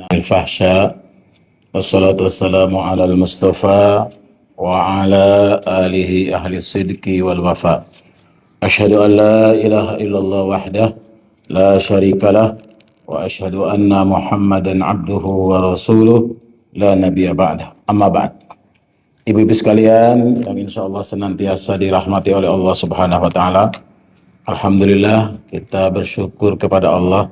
الفحشاء والصلاة والسلام على المصطفى وعلى آله أهل الصدق والوفاء أشهد أن لا إله إلا الله وحده لا شريك له وأشهد أن محمدا عبده ورسوله لا نبي بعده أما بعد. Ibu-ibu sekalian yang insya Allah senantiasa dirahmati oleh Allah Subhanahu wa Ta'ala, alhamdulillah kita bersyukur kepada Allah,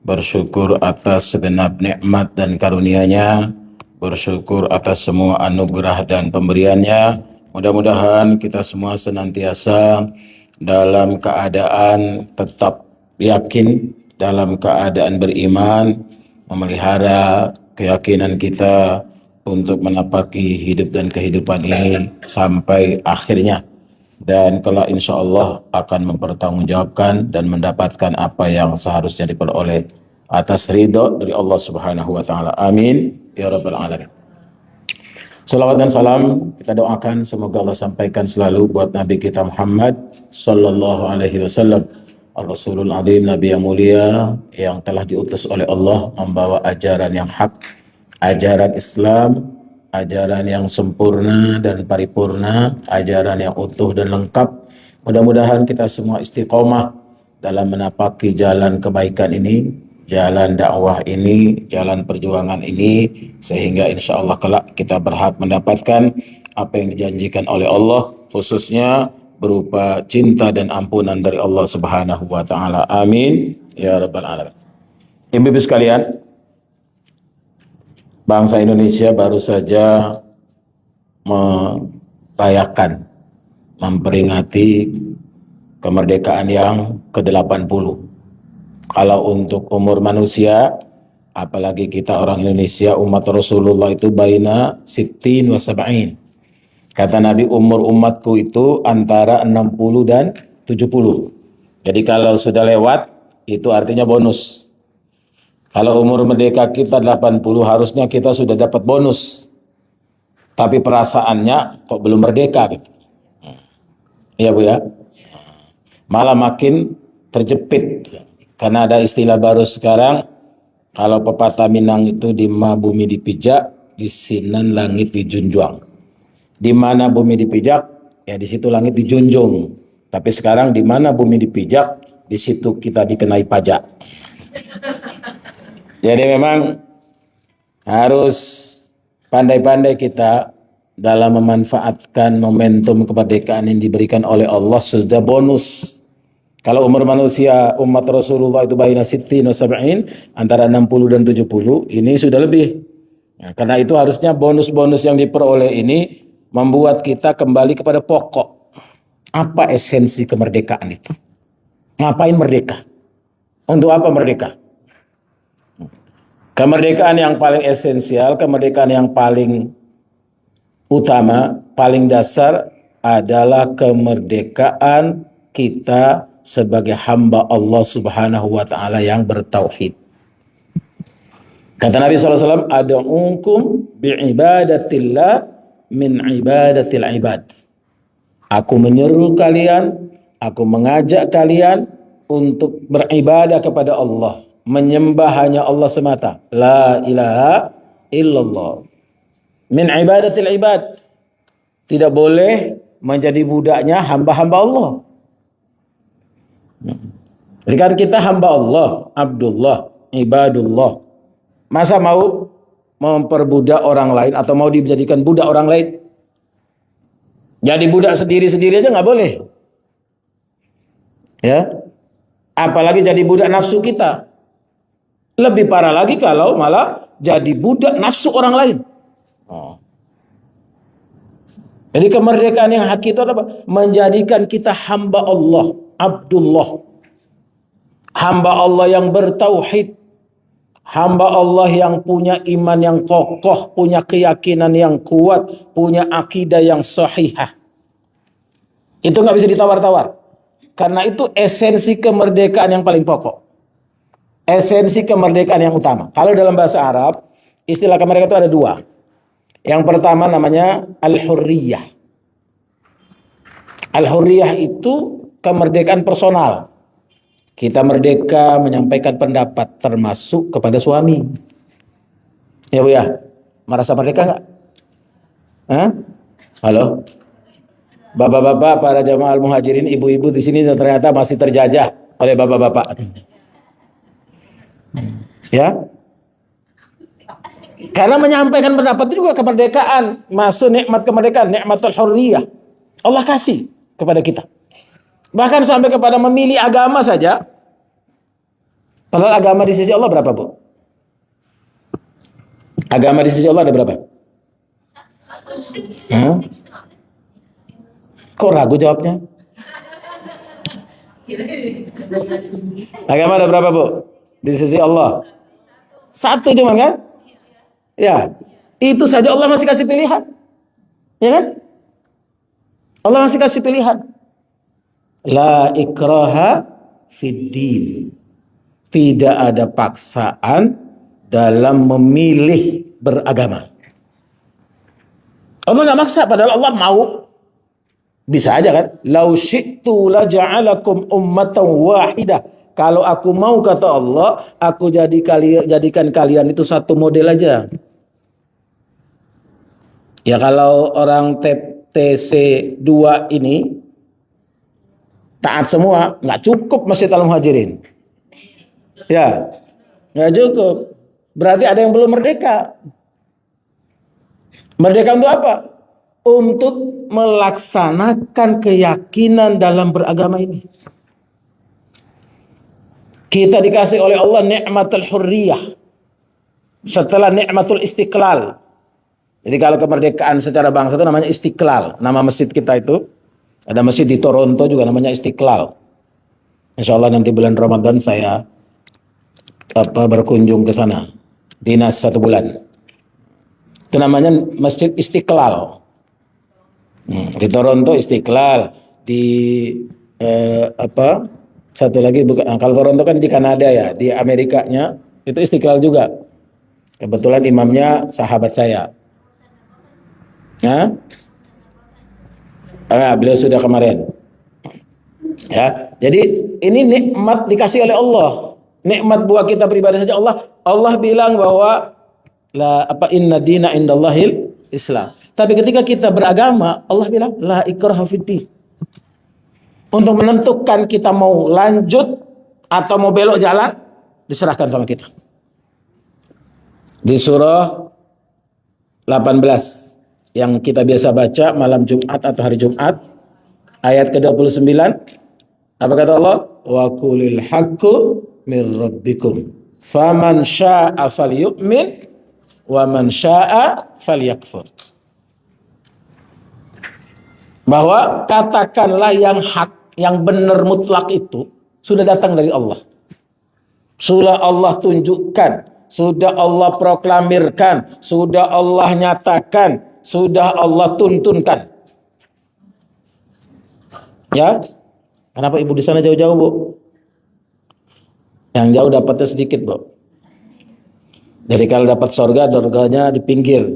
bersyukur atas segenap nikmat dan karunia-Nya, bersyukur atas semua anugerah dan pemberiannya. Mudah-mudahan kita semua senantiasa dalam keadaan tetap yakin, dalam keadaan beriman, memelihara keyakinan kita untuk menapaki hidup dan kehidupan ini sampai akhirnya, dan kelak insya Allah akan mempertanggungjawabkan dan mendapatkan apa yang seharusnya diperoleh atas ridho dari Allah Subhanahu wa Ta'ala. Amin ya rabbal alamin. Salawat dan salam kita doakan semoga Allah sampaikan selalu buat Nabi kita Muhammad sallallahu alaihi wasallam, Rasulul Azim, Nabi yang mulia yang telah diutus oleh Allah membawa ajaran yang hak, ajaran Islam, ajaran yang sempurna dan paripurna, ajaran yang utuh dan lengkap. Mudah-mudahan kita semua istiqomah dalam menapaki jalan kebaikan ini, jalan dakwah ini, jalan perjuangan ini, sehingga insya Allah kelak kita berhak mendapatkan apa yang dijanjikan oleh Allah, khususnya berupa cinta dan ampunan dari Allah Subhanahu wa Ta'ala. Amin ya rabbal alamin. Ibu-ibu sekalian, bangsa Indonesia baru saja merayakan, memperingati kemerdekaan yang ke-80. Kalau untuk umur manusia, apalagi kita orang Indonesia, umat Rasulullah itu baina sittin wa sab'in. Kata Nabi, umur umatku itu antara 60 dan 70. Jadi kalau sudah lewat, itu artinya bonus. Kalau umur merdeka kita 80, harusnya kita sudah dapat bonus. Tapi perasaannya kok belum merdeka gitu. Iya Bu ya? Malah makin terjepit. Karena ada istilah baru sekarang, kalau pepatah Minang itu di ma bumi dipijak, di sinan langit dijunjung. Di mana bumi dipijak, ya di situ langit dijunjung. Tapi sekarang di mana bumi dipijak, di situ kita dikenai pajak. Jadi memang harus pandai-pandai kita dalam memanfaatkan momentum kemerdekaan yang diberikan oleh Allah. Sudah bonus. Kalau umur manusia umat Rasulullah itu baina sittin wa sab'in, antara 60 dan 70, ini sudah lebih. Nah, karena itu harusnya bonus-bonus yang diperoleh ini membuat kita kembali kepada pokok. Apa esensi kemerdekaan itu? Ngapain merdeka? Untuk apa merdeka? Kemerdekaan yang paling esensial, kemerdekaan yang paling utama, paling dasar adalah kemerdekaan kita sebagai hamba Allah Subhanahu wa Ta'ala yang bertauhid. Kata Nabi SAW, ad'ukum bi'ibadatillah min ibadatil ibad. Aku menyeru kalian, aku mengajak kalian untuk beribadah kepada Allah, menyembah hanya Allah semata. La ilaha illallah. Min ibadatil ibad. Tidak boleh menjadi budaknya hamba-hamba Allah. Jadi kan kita hamba Allah, abdullah, ibadullah. Masa mau memperbudak orang lain atau mau dijadikan budak orang lain? Jadi budak sendiri-sendiri aja nggak boleh. Ya. Apalagi jadi budak nafsu kita. Lebih parah lagi kalau malah jadi budak nafsu orang lain. Jadi kemerdekaan yang hakiki itu apa? Menjadikan kita hamba Allah, abdullah. Hamba Allah yang bertauhid. Hamba Allah yang punya iman yang kokoh, punya keyakinan yang kuat, punya akidah yang sahihah. Itu nggak bisa ditawar-tawar. Karena itu esensi kemerdekaan yang paling pokok. Esensi kemerdekaan yang utama. Kalau dalam bahasa Arab, istilah kemerdekaan itu ada dua. Yang pertama namanya al-hurriyah. Al-hurriyah itu kemerdekaan personal. Kita merdeka menyampaikan pendapat termasuk kepada suami. Ya Bu ya, merasa merdeka nggak? Hah? Halo, bapak-bapak, para jamaah al-muhajirin, ibu-ibu di sini ternyata masih terjajah oleh bapak-bapak. Ya, karena menyampaikan pendapat itu juga kemerdekaan, masuk nikmat kemerdekaan, nikmatul hurriyah. Allah kasih kepada kita. Bahkan sampai kepada memilih agama saja. Padahal agama di sisi Allah berapa, Bu? Agama di sisi Allah ada berapa? Hah? Kok ragu jawabnya? Agama ada berapa, Bu? Di sisi Allah. Satu cuma kan? Ya. Itu saja Allah masih kasih pilihan. Ya kan? Allah masih kasih pilihan. La ikraha fid din. Tidak ada paksaan dalam memilih beragama. Allah nggak maksa, padahal Allah mau. Bisa aja kan? Lau syi'tu la ja'alakum ummatan wahidah. Kalau aku mau, kata Allah, aku jadikan kalian itu satu model aja. Ya kalau orang TC 2 ini taat semua, nggak cukup Masjid Al-Muhajirin. Ya, nggak cukup. Berarti ada yang belum merdeka. Merdeka untuk apa? Untuk melaksanakan keyakinan dalam beragama ini. Kita dikasih oleh Allah nikmatul hurriyah. Setelah nikmatul istiqlal. Jadi kalau kemerdekaan secara bangsa itu namanya Istiqlal. Nama masjid kita itu, ada masjid di Toronto juga namanya Istiqlal. Insya Allah nanti bulan Ramadan saya berkunjung ke sana. Dinas 1 bulan. Itu namanya Masjid Istiqlal. Di Toronto Istiqlal. Di satu lagi, kalau Toronto kan di Kanada ya, di Amerikanya itu Istiqlal juga. Kebetulan imamnya sahabat saya. Beliau sudah kemarin. Ya, jadi ini nikmat dikasih oleh Allah. Nikmat buat kita pribadi saja. Allah bilang bahwa inna dina indallahil Islam. Tapi ketika kita beragama, Allah bilang la ikraha fiddin. Untuk menentukan kita mau lanjut atau mau belok jalan, diserahkan sama kita. Di surah 18 yang kita biasa baca malam Jumat atau hari Jumat, ayat ke-29, apa kata Allah? Wa qulil haqqu min rabbikum faman syaa'a falyu'min wa man syaa'a falyakfur. Bahwa katakanlah yang hak, yang benar mutlak itu sudah datang dari Allah. Sudah Allah tunjukkan, sudah Allah proklamirkan, sudah Allah nyatakan, sudah Allah tuntunkan. Ya, kenapa ibu di sana jauh-jauh, Bu? Yang jauh dapatnya sedikit, Bu. Jadi kalau dapat surganya di pinggir.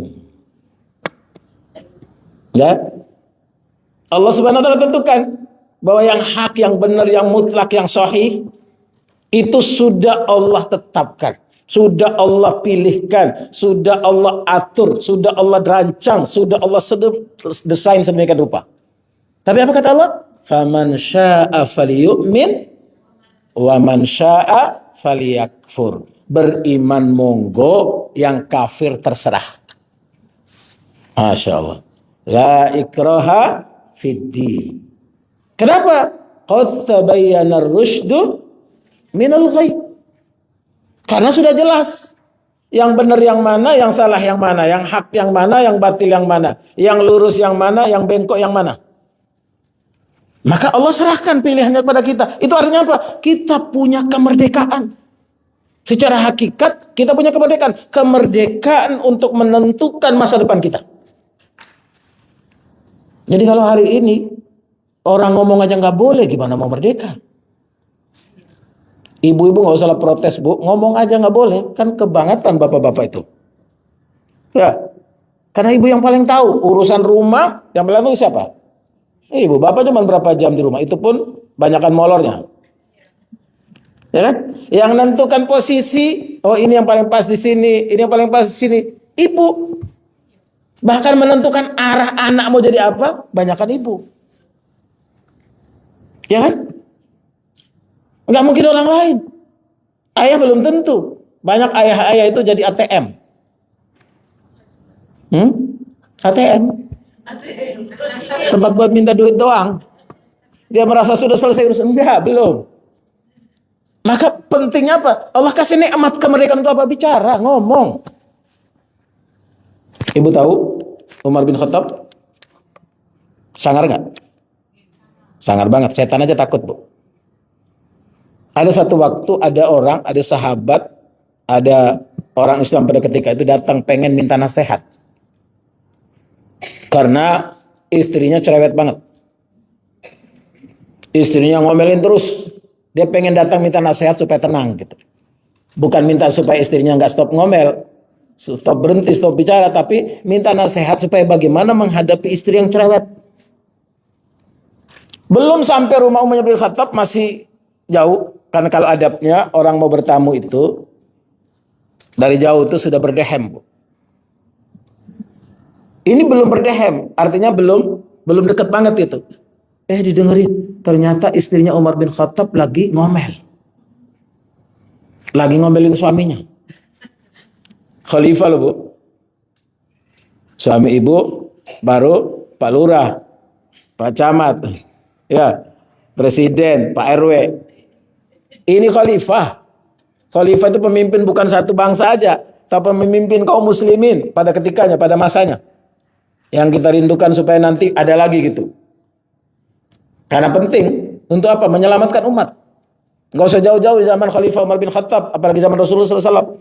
Ya, Allah Subhanahu wa taala tentukan bahwa yang hak, yang benar, yang mutlak, yang sahih itu sudah Allah tetapkan, sudah Allah pilihkan, sudah Allah atur, sudah Allah rancang, sudah Allah desain sedemikian rupa. Tapi apa kata Allah? Faman syaa'a falyu'min wa man syaa'a falyakfur. Beriman monggo, yang kafir terserah. Masya Allah. La ikraha fiddin. Kenapa? Qad tabayyana ar-rusydu minal ghayy. Karena sudah jelas yang benar yang mana, yang salah yang mana, yang hak yang mana, yang batil yang mana, yang lurus yang mana, yang bengkok yang mana. Maka Allah serahkan pilihannya kepada kita. Itu artinya apa? Kita punya kemerdekaan. Secara hakikat kita punya kemerdekaan. Kemerdekaan untuk menentukan masa depan kita. Jadi kalau hari ini orang ngomong aja nggak boleh, gimana mau merdeka? Ibu-ibu nggak usah protes, Bu, ngomong aja nggak boleh, kan kebangetan bapak-bapak itu. Ya, karena ibu yang paling tahu urusan rumah, yang paling tahu siapa? Ibu, bapak cuma berapa jam di rumah, itu pun banyakan molornya. Ya kan? Yang menentukan posisi, oh ini yang paling pas di sini, ini yang paling pas di sini, ibu. Bahkan menentukan arah anak mau jadi apa, banyakkan ibu. Ya kan? Nggak mungkin orang lain. Ayah belum tentu. Banyak ayah-ayah itu jadi ATM. ATM. Tempat buat minta duit doang. Dia merasa sudah selesai urusan. Enggak, belum. Maka pentingnya apa? Allah kasih nikmat kemerdekaan untuk apa? Bicara, ngomong. Ibu tahu Umar bin Khattab sangar nggak? Sangar banget. Setan aja takut, Bu. Ada satu waktu ada orang, ada sahabat, ada orang Islam pada ketika itu datang pengen minta nasihat. Karena istrinya cerewet banget. Istrinya ngomelin terus. Dia pengen datang minta nasihat supaya tenang gitu. Bukan minta supaya istrinya nggak stop ngomel, stop berhenti, stop bicara, tapi minta nasihat supaya bagaimana menghadapi istri yang cerewet. Belum sampai rumah Umar bin Khattab masih jauh, karena kalau adabnya orang mau bertamu itu dari jauh itu sudah berdehem. Ini belum berdehem, artinya belum dekat banget itu. Didengerin, ternyata istrinya Umar bin Khattab lagi ngomel. Lagi ngomelin suaminya. Khalifah loh, Bu. Suami ibu baru Pak Lurah, Pak Camat, ya, Presiden, Pak RW. Ini khalifah. Khalifah itu pemimpin bukan satu bangsa aja, tapi pemimpin kaum muslimin pada ketikanya, pada masanya. Yang kita rindukan supaya nanti ada lagi gitu. Karena penting untuk apa? Menyelamatkan umat. Nggak usah jauh-jauh di zaman Khalifah Umar bin Khattab, apalagi zaman Rasulullah SAW.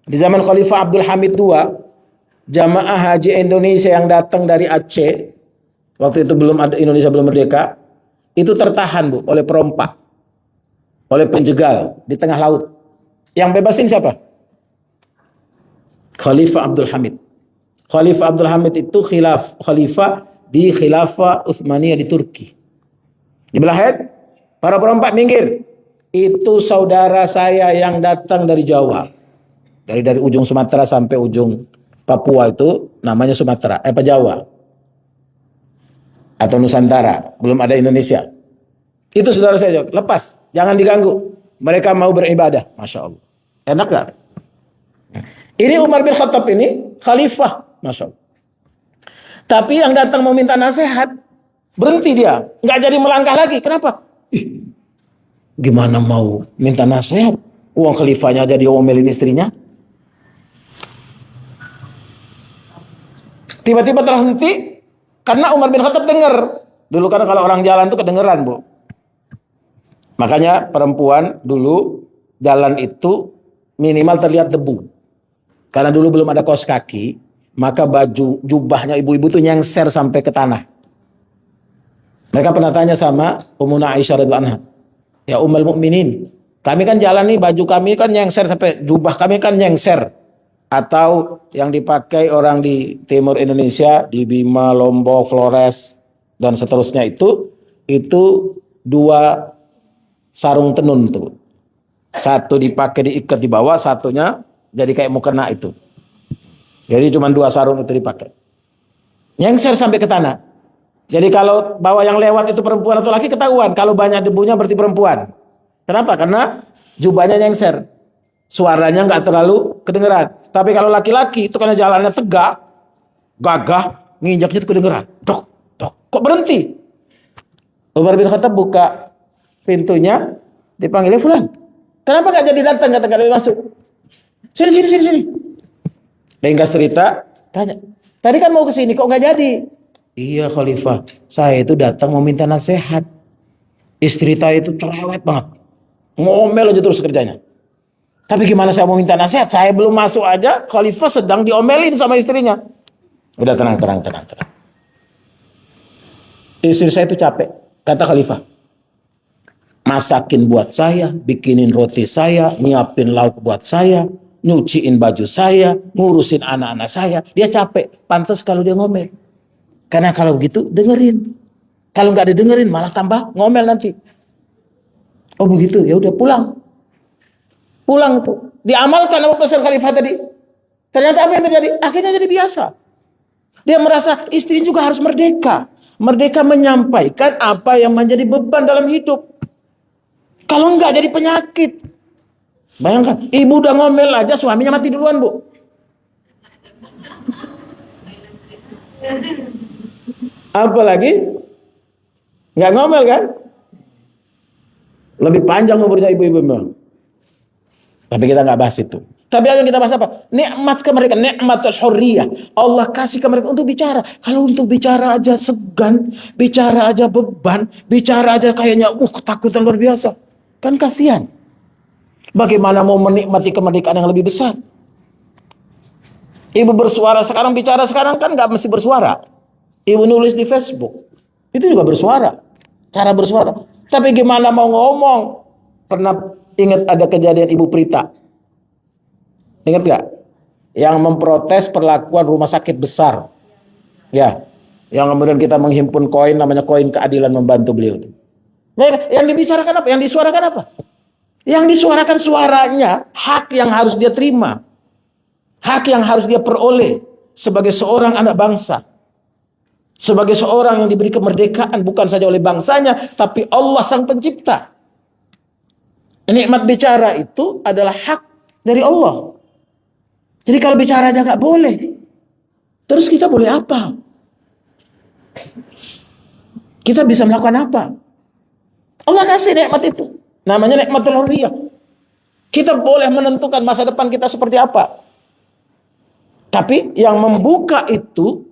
Di zaman Khalifah Abdul Hamid II, jamaah haji Indonesia yang datang dari Aceh, waktu itu Indonesia belum merdeka, itu tertahan, Bu, oleh perompak, oleh penjegal di tengah laut. Yang bebasin siapa? Khalifah Abdul Hamid. Khalifah Abdul Hamid itu khalifah di Khilafah Utsmaniyah di Turki. Di belah head, para perompak minggir. Itu saudara saya yang datang dari Jawa. Dari ujung Sumatera sampai ujung Papua itu namanya Sumatera, Jawa. Atau Nusantara, belum ada Indonesia. Itu saudara saya, lepas, jangan diganggu. Mereka mau beribadah, Masya Allah. Enak gak? Ini Umar bin Khattab ini khalifah, Masya Allah. Tapi yang datang mau minta nasihat, berhenti dia, nggak jadi melangkah lagi. Kenapa? Gimana mau minta nasihat? Uang khalifahnya aja diomelin istrinya. Tiba-tiba terhenti karena Umar bin Khattab dengar. Dulu kan kalau orang jalan tuh kedengeran, Bu. Makanya perempuan dulu jalan itu minimal terlihat debu. Karena dulu belum ada kaos kaki, maka baju jubahnya ibu-ibu tuh nyengser sampai ke tanah. Mereka pernah tanya sama Ummuna Aisyah radhiyallahu anha, ya Ummul Mukminin, kami kan jalan nih, baju kami kan nyengser sampai jubah kami kan nyengser. Atau yang dipakai orang di timur Indonesia, di Bima, Lombok, Flores, dan seterusnya itu 2 sarung tenun tuh. Satu dipakai diikat di bawah, satunya jadi kayak mukena itu. Jadi cuma 2 sarung itu dipakai. Nyengser sampai ke tanah. Jadi kalau bawa yang lewat itu perempuan atau laki ketahuan. Kalau banyak debunya berarti perempuan. Kenapa? Karena jubahnya nyengser. Suaranya nggak terlalu kedengeran. Tapi kalau laki-laki itu karena jalannya tegak, gagah, nginjaknya itu kedengeran. Dok, dok. Kok berhenti? Umar bin Khattab buka pintunya, dipanggil, Fulan. Kenapa nggak jadi datang? Nggak jadi masuk. Sini. Ringkas cerita, tanya. Tadi kan mau ke sini, kok nggak jadi? Iya Khalifah, saya itu datang mau minta nasihat. Istri saya itu cerewet banget. Ngomel aja terus kerjanya. Tapi gimana saya mau minta nasihat? Saya belum masuk aja, Khalifah sedang diomelin sama istrinya. Udah tenang. Istri saya itu capek, kata Khalifah. Masakin buat saya, bikinin roti saya, nyiapin lauk buat saya, nyuciin baju saya, ngurusin anak-anak saya. Dia capek, pantas kalau dia ngomel. Karena kalau begitu dengerin. Kalau nggak didengerin malah tambah ngomel nanti. Oh begitu, ya udah pulang. Pulang tuh. Diamalkan apa pesan khalifah tadi. Ternyata apa yang terjadi? Akhirnya jadi biasa. Dia merasa istri juga harus merdeka. Merdeka menyampaikan apa yang menjadi beban dalam hidup. Kalau enggak jadi penyakit. Bayangkan, ibu udah ngomel aja suaminya mati duluan, Bu. Apalagi nggak ngomel kan? Lebih panjang umurnya ibu-ibu memang. Tapi kita nggak bahas itu. Tapi yang kita bahas apa? Nikmat kemerdekaan, nikmatul hurriyah. Allah kasih kemerdekaan untuk bicara. Kalau untuk bicara aja segan, bicara aja beban, bicara aja kayaknya ketakutan luar biasa. Kan kasihan. Bagaimana mau menikmati kemerdekaan yang lebih besar? Ibu bersuara sekarang, bicara sekarang kan nggak mesti bersuara. Ibu nulis di Facebook, itu juga bersuara. Cara bersuara. Tapi gimana mau ngomong? Pernah ingat ada kejadian Ibu Prita? Ingat gak? Yang memprotes perlakuan rumah sakit besar. Ya, yang kemudian kita menghimpun koin, namanya koin keadilan, membantu beliau. Yang dibicarakan apa? Yang disuarakan apa? Yang disuarakan suaranya hak yang harus dia terima. Hak yang harus dia peroleh sebagai seorang anak bangsa. Sebagai seorang yang diberi kemerdekaan bukan saja oleh bangsanya, tapi Allah sang pencipta. Nikmat bicara itu adalah hak dari Allah. Jadi kalau bicara aja nggak boleh, terus kita boleh apa? Kita bisa melakukan apa? Allah kasih nikmat itu. Namanya nikmatul hurriyah. Kita boleh menentukan masa depan kita seperti apa. Tapi yang membuka itu,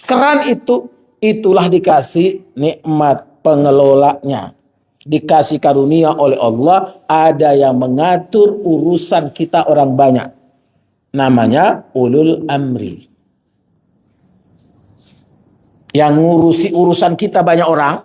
keran itu, itulah dikasih nikmat pengelolanya. Dikasih karunia oleh Allah, ada yang mengatur urusan kita orang banyak. Namanya ulul amri. Yang ngurusi urusan kita banyak orang,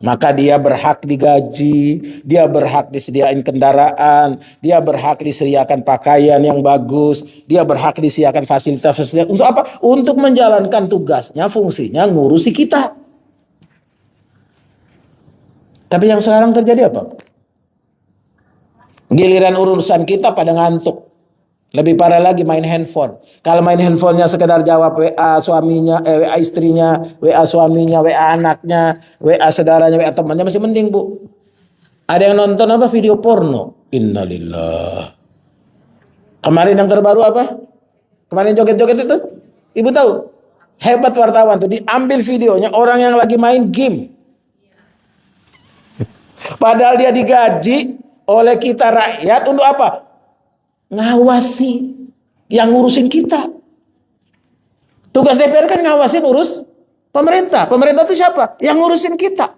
maka dia berhak digaji, dia berhak disediain kendaraan, dia berhak disediakan pakaian yang bagus, dia berhak disediakan fasilitas-fasilitas. Untuk apa? Untuk menjalankan tugasnya, fungsinya ngurusi kita. Tapi yang sekarang terjadi apa? Giliran urusan kita pada ngantuk. Lebih parah lagi main handphone. Kalau main handphonenya sekedar jawab WA suaminya, WA istrinya, WA suaminya, WA anaknya, WA saudaranya, WA temannya masih mending, Bu. Ada yang nonton apa? Video porno. Innalillah. Kemarin yang terbaru apa? Kemarin joget-joget itu? Ibu tahu? Hebat wartawan tuh, diambil videonya orang yang lagi main game. Padahal dia digaji oleh kita rakyat untuk apa? Ngawasi yang ngurusin kita. Tugas DPR kan ngawasin urus pemerintah. Pemerintah itu siapa? Yang ngurusin kita.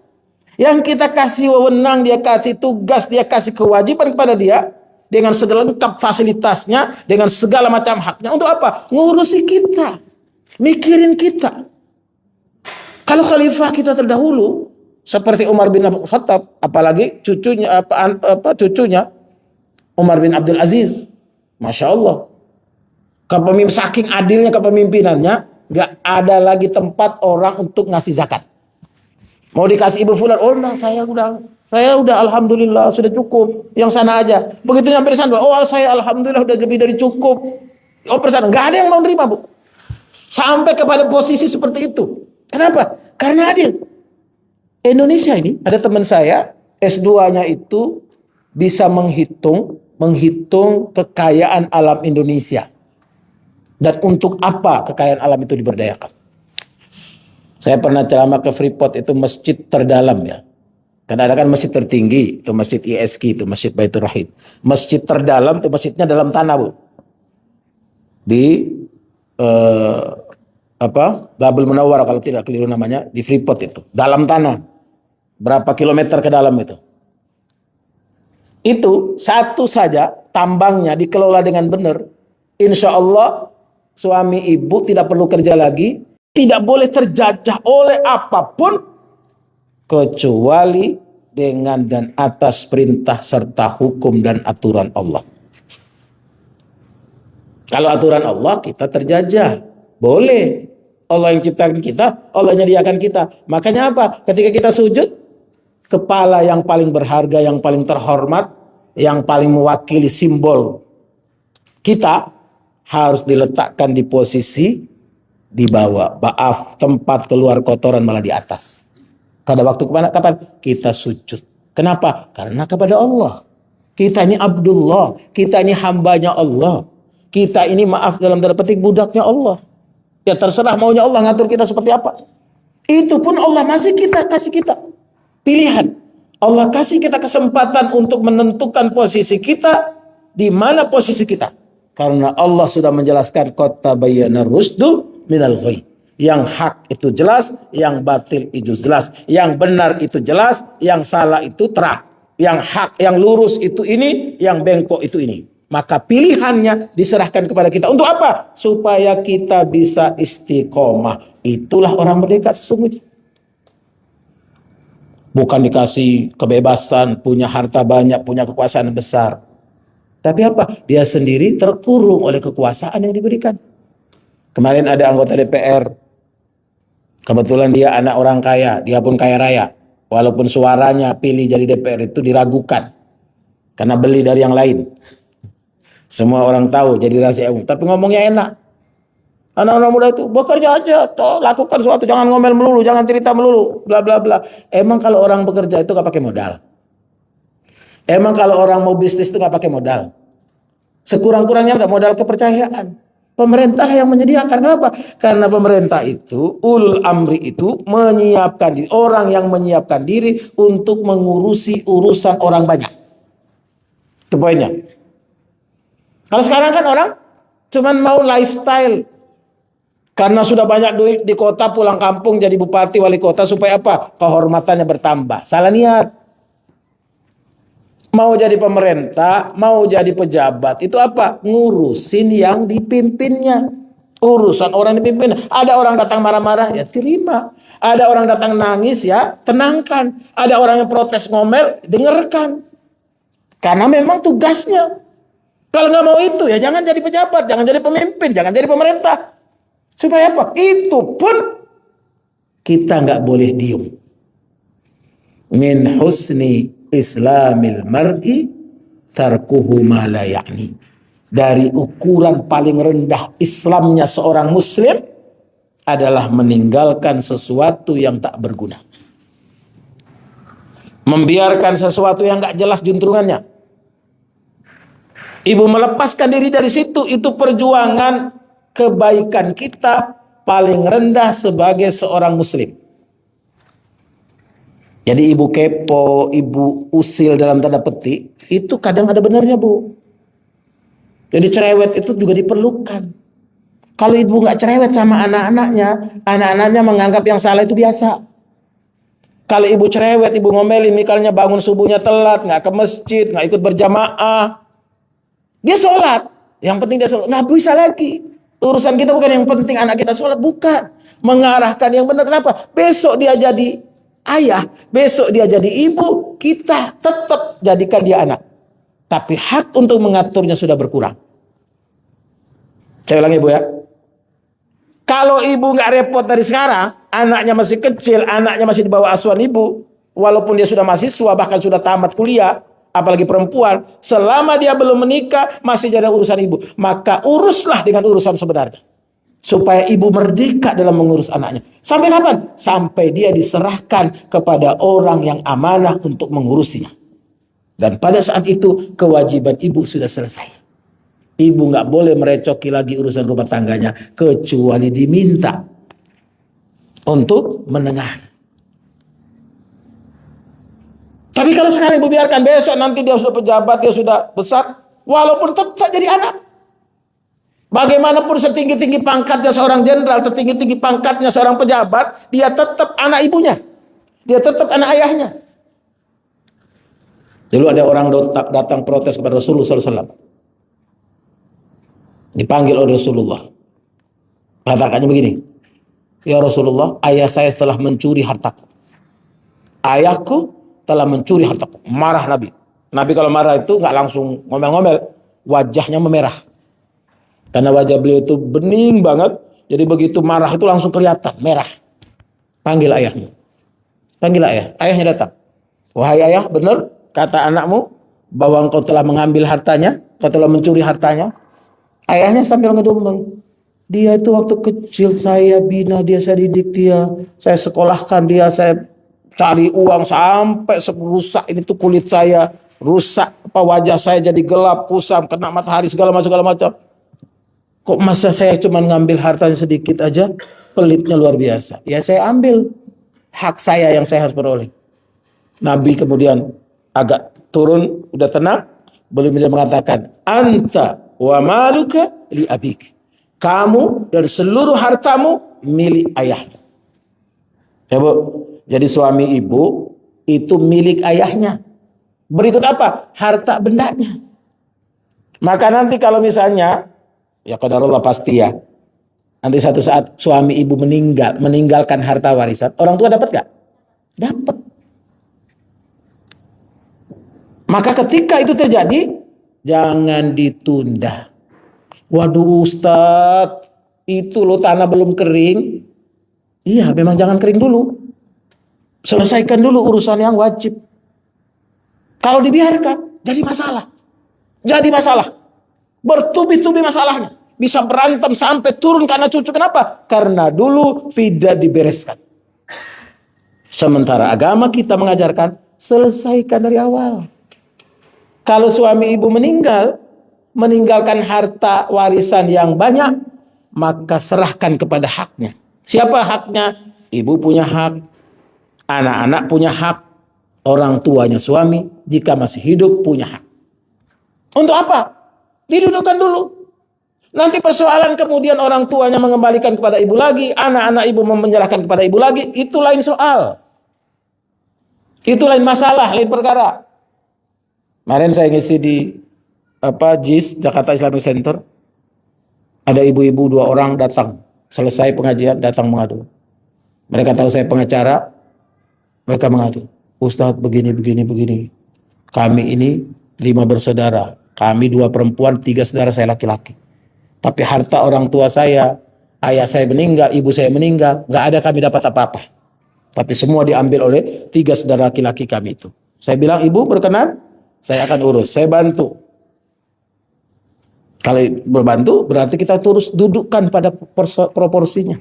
Yang kita kasih wewenang, dia kasih tugas, dia kasih kewajiban kepada dia dengan segala lengkap fasilitasnya, dengan segala macam haknya. Untuk apa? Ngurusi kita. Mikirin kita. Kalau khalifah kita terdahulu seperti Umar bin Abdul Khattab, apalagi cucunya cucunya Umar bin Abdul Aziz. Masya Allah, saking adilnya kepemimpinannya, gak ada lagi tempat orang untuk ngasih zakat. Mau dikasih ibu fulan, oh nah saya udah alhamdulillah sudah cukup, yang sana aja. Begitu nyampe di sana, oh saya alhamdulillah udah lebih dari cukup. Oh persana, gak ada yang mau nerima, Bu. Sampai kepada posisi seperti itu. Kenapa? Karena adil. Indonesia ini ada teman saya S2-nya itu bisa menghitung kekayaan alam Indonesia. Dan untuk apa kekayaan alam itu diberdayakan. Saya pernah ceramah ke Freeport, itu masjid terdalam ya. Karena ada kan masjid tertinggi, itu masjid ISK, itu masjid Baitur Rahim. Masjid terdalam itu masjidnya dalam tanah, Bu. Di Babul Munawwar kalau tidak keliru namanya, di Freeport itu. Dalam tanah. Berapa kilometer ke dalam itu. Itu satu saja tambangnya dikelola dengan benar, insya Allah suami ibu tidak perlu kerja lagi, tidak boleh terjajah oleh apapun kecuali dengan dan atas perintah serta hukum dan aturan Allah. Kalau aturan Allah kita terjajah, boleh. Allah yang ciptakan kita, Allah yang nyediakan kita. Makanya apa? Ketika kita sujud, kepala yang paling berharga, yang paling terhormat yang paling mewakili simbol kita harus diletakkan di posisi di bawah. Maaf, tempat keluar kotoran malah di atas. Pada waktu kapan? Kita sujud. Kenapa? Karena kepada Allah. Kita ini Abdullah. Kita ini hambanya Allah. Kita ini maaf dalam tanda petik budaknya Allah. Ya terserah maunya Allah ngatur kita seperti apa. Itu pun Allah masih kasih kita pilihan. Allah kasih kita kesempatan untuk menentukan posisi kita. Di mana posisi kita. Karena Allah sudah menjelaskan qad tabayyana rusdu minal ghayy. Yang hak itu jelas, yang batil itu jelas, yang benar itu jelas, yang salah itu terang, yang hak, yang lurus itu ini, yang bengkok itu ini. Maka pilihannya diserahkan kepada kita. Untuk apa? Supaya kita bisa istiqomah. Itulah orang merdeka sesungguhnya. Bukan dikasih kebebasan, punya harta banyak, punya kekuasaan besar. Tapi apa? Dia sendiri terkurung oleh kekuasaan yang diberikan. Kemarin ada anggota DPR. Kebetulan dia anak orang kaya, dia pun kaya raya. Walaupun suaranya pilih jadi DPR itu diragukan. Karena beli dari yang lain. Semua orang tahu jadi rahasia umum. Tapi ngomongnya enak. Anak-anak muda itu bekerja aja, toh lakukan sesuatu, jangan ngomel melulu, jangan cerita melulu, bla bla bla. Emang kalau orang bekerja itu gak pakai modal? Emang kalau orang mau bisnis itu gak pakai modal? Sekurang-kurangnya ada modal kepercayaan. Pemerintah yang menyediakan. Kenapa? Karena pemerintah itu, ulul amri itu menyiapkan diri, orang yang menyiapkan diri untuk mengurusi urusan orang banyak. Itu poinnya. Kalau sekarang kan orang cuman mau lifestyle. Karena sudah banyak duit di kota, pulang kampung jadi bupati, wali kota, supaya apa? Kehormatannya bertambah. Salah niat. Mau jadi pemerintah, mau jadi pejabat, itu apa? Ngurusin yang dipimpinnya. Urusan orang dipimpin. Ada orang datang marah-marah, ya terima. Ada orang datang nangis, ya tenangkan. Ada orang yang protes ngomel, dengarkan. Karena memang tugasnya. Kalau nggak mau itu, ya jangan jadi pejabat, jangan jadi pemimpin, jangan jadi pemerintah. Supaya apa? Itu pun kita nggak boleh diem. Min husni islamil mar'i tarkuhu ma la ya'ni. Dari ukuran paling rendah Islamnya seorang muslim adalah meninggalkan sesuatu yang tak berguna. Membiarkan sesuatu yang gak jelas juntrungannya. Ibu melepaskan diri dari situ, itu perjuangan kebaikan kita paling rendah sebagai seorang muslim. Jadi ibu kepo, ibu usil dalam tanda petik, itu kadang ada benarnya, Bu. Jadi cerewet itu juga diperlukan. Kalau ibu nggak cerewet sama anak-anaknya, anak-anaknya menganggap yang salah itu biasa. Kalau ibu cerewet, ibu ngomelin, misalnya bangun subuhnya telat, nggak ke masjid, nggak ikut berjamaah, dia sholat. Yang penting dia sholat, nggak bisa lagi. Urusan kita bukan yang penting anak kita sholat, bukan. Mengarahkan yang benar. Kenapa? Besok dia jadi ayah, besok dia jadi ibu, kita tetap jadikan dia anak. Tapi hak untuk mengaturnya sudah berkurang. Saya ulangi, Bu, ya. Kalau ibu nggak repot dari sekarang, anaknya masih kecil, anaknya masih di bawah asuhan ibu, walaupun dia sudah mahasiswa, bahkan sudah tamat kuliah, apalagi perempuan, selama dia belum menikah, masih jadi urusan ibu. Maka uruslah dengan urusan sebenarnya. Supaya ibu merdeka dalam mengurus anaknya. Sampai kapan? Sampai dia diserahkan kepada orang yang amanah untuk mengurusinya. Dan pada saat itu kewajiban ibu sudah selesai. Ibu nggak boleh merecoki lagi urusan rumah tangganya kecuali diminta untuk menengahi. Tapi kalau sekarang ibu biarkan, besok nanti dia sudah pejabat, dia sudah besar, walaupun tetap jadi anak. Bagaimanapun setinggi-tinggi pangkatnya seorang jenderal, setinggi-tinggi pangkatnya seorang pejabat, dia tetap anak ibunya. Dia tetap anak ayahnya. Dulu ada orang datang protes kepada Rasulullah SAW. Dipanggil oleh Rasulullah. Katakannya begini, ya Rasulullah, ayah saya telah mencuri hartaku. Ayahku telah mencuri hartaku. Marah Nabi. Nabi kalau marah itu nggak langsung ngomel-ngomel, wajahnya memerah. Karena wajah beliau itu bening banget, jadi begitu marah itu langsung kelihatan merah. Panggil ayahmu. Panggil ayah. Ayahnya datang. Wahai ayah, benar kata anakmu, bahwa engkau telah mengambil hartanya, kau telah mencuri hartanya. Ayahnya sambil ngedumel. Dia itu waktu kecil saya bina dia, saya didik dia, saya sekolahkan dia, saya cari uang sampai rusak ini tuh kulit saya, rusak apa wajah saya jadi gelap, kusam, kena matahari segala macam. Kok masa saya cuma ngambil hartanya sedikit aja, pelitnya luar biasa. Ya saya ambil hak saya yang saya harus peroleh. Nabi kemudian agak turun, udah tenang, belum bisa mengatakan, anta wa maluka li abik. Kamu dan seluruh hartamu milik ayahmu. Ya Bu, jadi suami ibu itu milik ayahnya. Berikut apa? Harta bendanya. Maka nanti kalau misalnya, ya qadarullah pasti ya, nanti satu saat suami ibu meninggalkan harta warisan, orang tua dapat gak? Dapat. Maka ketika itu terjadi, jangan ditunda. Waduh Ustadz, itu loh tanah belum kering. Iya, memang jangan kering dulu. Selesaikan dulu urusan yang wajib. Kalau dibiarkan, jadi masalah. Jadi masalah. Bertubi-tubi masalahnya. Bisa berantem sampai turun karena cucu. Kenapa? Karena dulu tidak dibereskan. Sementara agama kita mengajarkan, selesaikan dari awal. Kalau suami ibu meninggalkan harta warisan yang banyak, maka serahkan kepada haknya. Siapa haknya? Ibu punya hak, anak-anak punya hak, orang tuanya suami jika masih hidup punya hak. Untuk apa? Didudukkan dulu. Nanti persoalan kemudian orang tuanya mengembalikan kepada ibu lagi, anak-anak ibu menyerahkan kepada ibu lagi, itu lain soal. Itu lain masalah, lain perkara. Kemarin saya ngisi di JIS, Jakarta Islamic Center. Ada ibu-ibu 2 orang datang, selesai pengajian datang mengadu. Mereka tahu saya pengacara, mereka mengadu. Ustadz begini. Kami ini 5 bersaudara, kami 2 perempuan, 3 saudara saya laki-laki. Tapi harta orang tua saya, ayah saya meninggal, ibu saya meninggal, nggak ada kami dapat apa-apa. Tapi semua diambil oleh 3 saudara laki-laki kami itu. Saya bilang, ibu berkenan? Saya akan urus, saya bantu. Kalau berbantu berarti kita terus dudukkan pada proporsinya.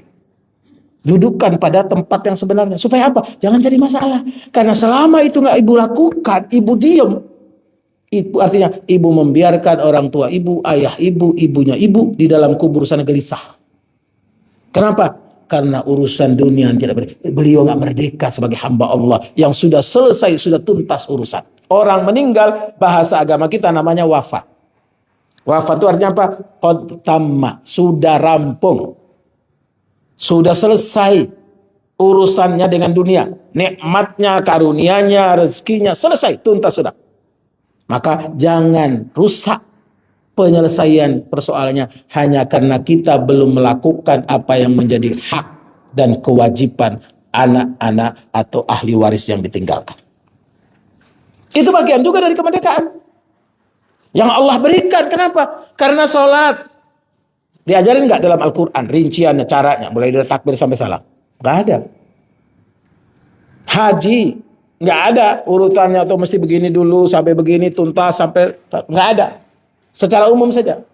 Dudukkan pada tempat yang sebenarnya. Supaya apa? Jangan jadi masalah. Karena selama itu nggak ibu lakukan, ibu diem. Itu artinya ibu membiarkan orang tua ibu, ayah ibu, ibunya ibu di dalam kubur sana gelisah. Kenapa? Karena urusan dunia yang tidak merdeka. Beliau nggak merdeka sebagai hamba Allah yang sudah selesai, sudah tuntas urusan. Orang meninggal, bahasa agama kita namanya wafat. Wafat itu artinya apa? Qad tamma, sudah rampung. Sudah selesai urusannya dengan dunia. Nikmatnya, karunianya, rezekinya, selesai, tuntas sudah. Maka jangan rusak penyelesaian persoalannya hanya karena kita belum melakukan apa yang menjadi hak dan kewajiban anak-anak atau ahli waris yang ditinggalkan. Itu bagian juga dari kemerdekaan yang Allah berikan. Kenapa? Karena sholat diajarin nggak dalam Al-Quran rinciannya, caranya, mulai dari takbir sampai salam? Nggak ada. Haji nggak ada urutannya atau mesti begini dulu sampai begini tuntas sampai, nggak ada. Secara umum saja.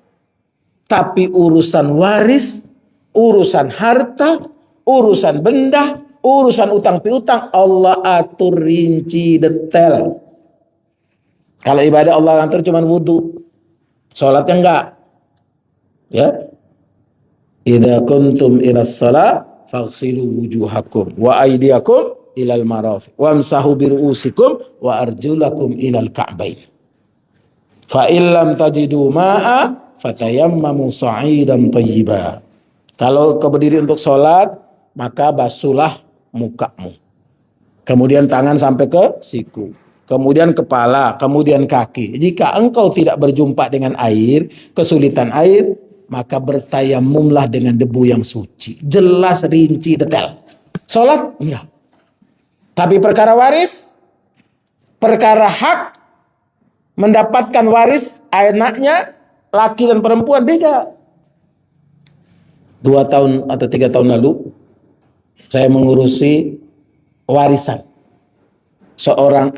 Tapi urusan waris, urusan harta, urusan benda, urusan utang piutang, Allah atur rinci detail. Kalau ibadah Allah atur cuma wudu, sholatnya enggak. Ya, idza kuntum ila shalah faghsilu wujuhakum wa aydiyakum ilal marafiq wamsahu bi ru'usikum wa arjulakum ilal ka'bain. Fa illam tajidu ma'a fatayammamu sa'idan thayyiba. Kalau kau berdiri untuk sholat, maka basuhlah mukamu. Kemudian tangan sampai ke siku. Kemudian kepala, kemudian kaki. Jika engkau tidak berjumpa dengan air, kesulitan air, maka bertayamumlah dengan debu yang suci. Jelas, rinci, detail. Sholat? Enggak. Tapi perkara waris, perkara hak, mendapatkan waris anaknya, laki dan perempuan beda. 2 tahun atau 3 tahun lalu, saya mengurusi warisan. Seorang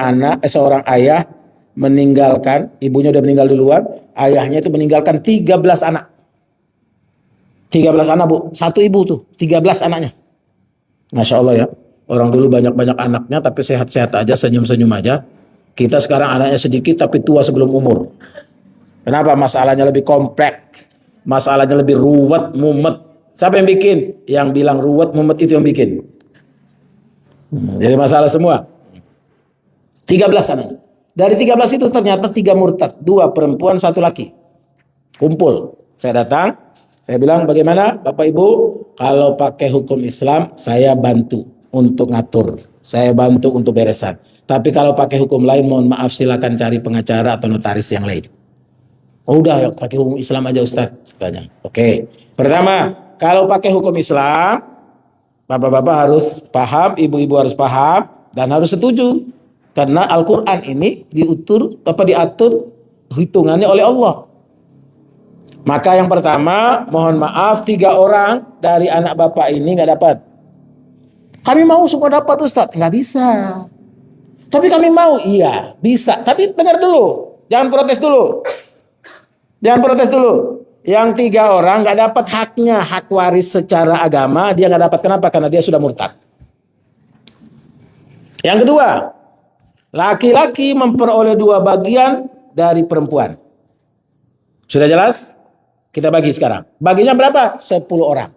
ayah meninggalkan, ibunya udah meninggal duluan, ayahnya itu meninggalkan 13 anak. 13 anak, Bu. Satu ibu tuh, 13 anaknya. Masya Allah ya. Orang dulu banyak-banyak anaknya tapi sehat-sehat aja, senyum-senyum aja. Kita sekarang anaknya sedikit tapi tua sebelum umur. Kenapa? Masalahnya lebih kompleks. Masalahnya lebih ruwet, mumet. Siapa yang bikin? Yang bilang ruwet, mumet itu yang bikin. Jadi masalah semua. 13 anaknya. Dari 13 itu ternyata 3 murtad, 2 perempuan, 1 laki. Kumpul. Saya datang, saya bilang bagaimana Bapak Ibu, kalau pakai hukum Islam saya bantu untuk ngatur. Saya bantu untuk beresan. Tapi kalau pakai hukum lain mohon maaf silakan cari pengacara atau notaris yang lain. Oh udah ya pakai hukum Islam aja Ustaz. Oke. Pertama, kalau pakai hukum Islam, bapak-bapak harus paham, ibu-ibu harus paham dan harus setuju. Karena Al-Quran ini diatur hitungannya oleh Allah. Maka yang pertama, mohon maaf 3 orang dari anak bapak ini nggak dapat. Kami mau semua dapat Ustaz, nggak bisa. Tapi kami mau, iya bisa. Tapi dengar dulu, jangan protes dulu. Jangan protes dulu. Yang 3 orang nggak dapat haknya, hak waris secara agama dia nggak dapat. Kenapa? Karena dia sudah murtad. Yang kedua, laki-laki memperoleh 2 bagian dari perempuan. Sudah jelas? Kita bagi sekarang. Baginya berapa? 10 orang.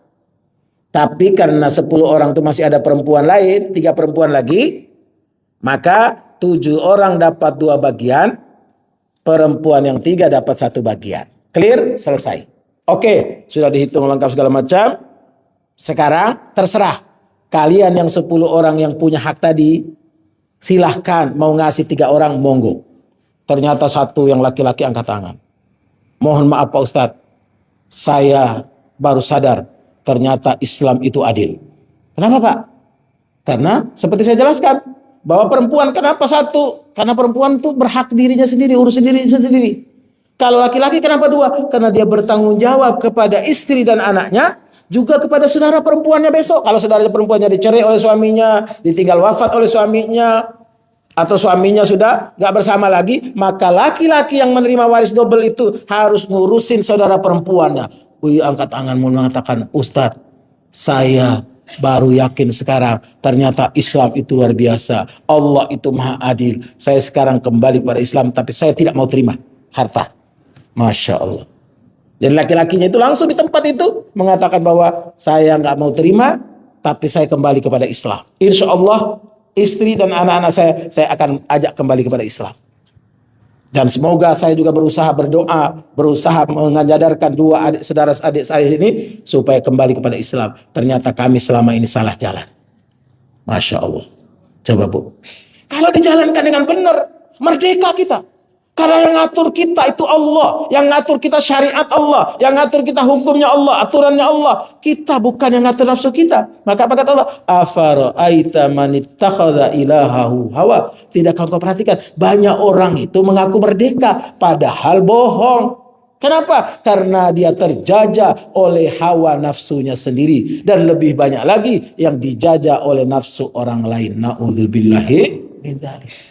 Tapi karena 10 orang itu masih ada perempuan lain, 3 perempuan lagi, maka 7 orang dapat 2 bagian, perempuan yang 3 dapat 1 bagian. Clear? Selesai. Oke, sudah dihitung lengkap segala macam. Sekarang terserah. Kalian yang 10 orang yang punya hak tadi, silahkan mau ngasih 3 orang, monggo. Ternyata 1 yang laki-laki angkat tangan. Mohon maaf Pak Ustadz, saya baru sadar ternyata Islam itu adil. Kenapa Pak? Karena seperti saya jelaskan, bahwa perempuan kenapa 1? Karena perempuan itu berhak dirinya sendiri, urus dirinya sendiri. Kalau laki-laki kenapa 2? Karena dia bertanggung jawab kepada istri dan anaknya, juga kepada saudara perempuannya besok. Kalau saudara perempuannya dicerai oleh suaminya, ditinggal wafat oleh suaminya, atau suaminya sudah gak bersama lagi, maka laki-laki yang menerima waris double itu harus ngurusin saudara perempuannya. Wih, angkat tangan mengatakan, Ustadz, saya baru yakin sekarang ternyata Islam itu luar biasa. Allah itu maha adil. Saya sekarang kembali pada Islam, tapi saya tidak mau terima harta. Masya Allah. Dan laki-lakinya itu langsung di tempat itu mengatakan bahwa saya nggak mau terima, tapi saya kembali kepada Islam. Insya Allah istri dan anak-anak saya akan ajak kembali kepada Islam. Dan semoga saya juga berusaha berdoa, berusaha mengajarkan 2 saudara-adik saya ini supaya kembali kepada Islam. Ternyata kami selama ini salah jalan. Masya Allah. Coba Bu, kalau dijalankan dengan benar, merdeka kita. Karena yang ngatur kita itu Allah, yang ngatur kita syariat Allah, yang ngatur kita hukumnya Allah, aturannya Allah. Kita bukan yang ngatur nafsu kita. Maka apa kata Allah? Afara'aita man ittakhadha ilahahu hawa. Tidakkah kau perhatikan banyak orang itu mengaku merdeka padahal bohong. Kenapa? Karena dia terjajah oleh hawa nafsunya sendiri, dan lebih banyak lagi yang dijajah oleh nafsu orang lain. Na'udzubillahi min dzalik.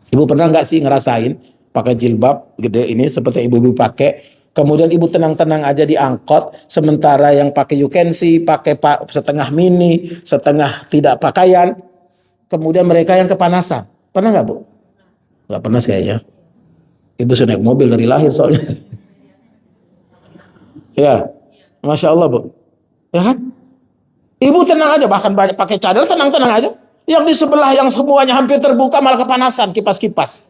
Ibu pernah nggak sih ngerasain pakai jilbab gede ini seperti ibu-ibu pakai, kemudian ibu tenang-tenang aja di angkot, sementara yang pakai you can see, pakai setengah mini, setengah tidak pakaian, kemudian mereka yang kepanasan. Pernah nggak Bu? Nggak pernah kayaknya. Ibu sudah naik mobil dari lahir soalnya. Ya, Masya Allah Bu. Ya kan? Ibu tenang aja, bahkan pakai cadar tenang-tenang aja. Yang di sebelah yang semuanya hampir terbuka malah kepanasan, kipas-kipas.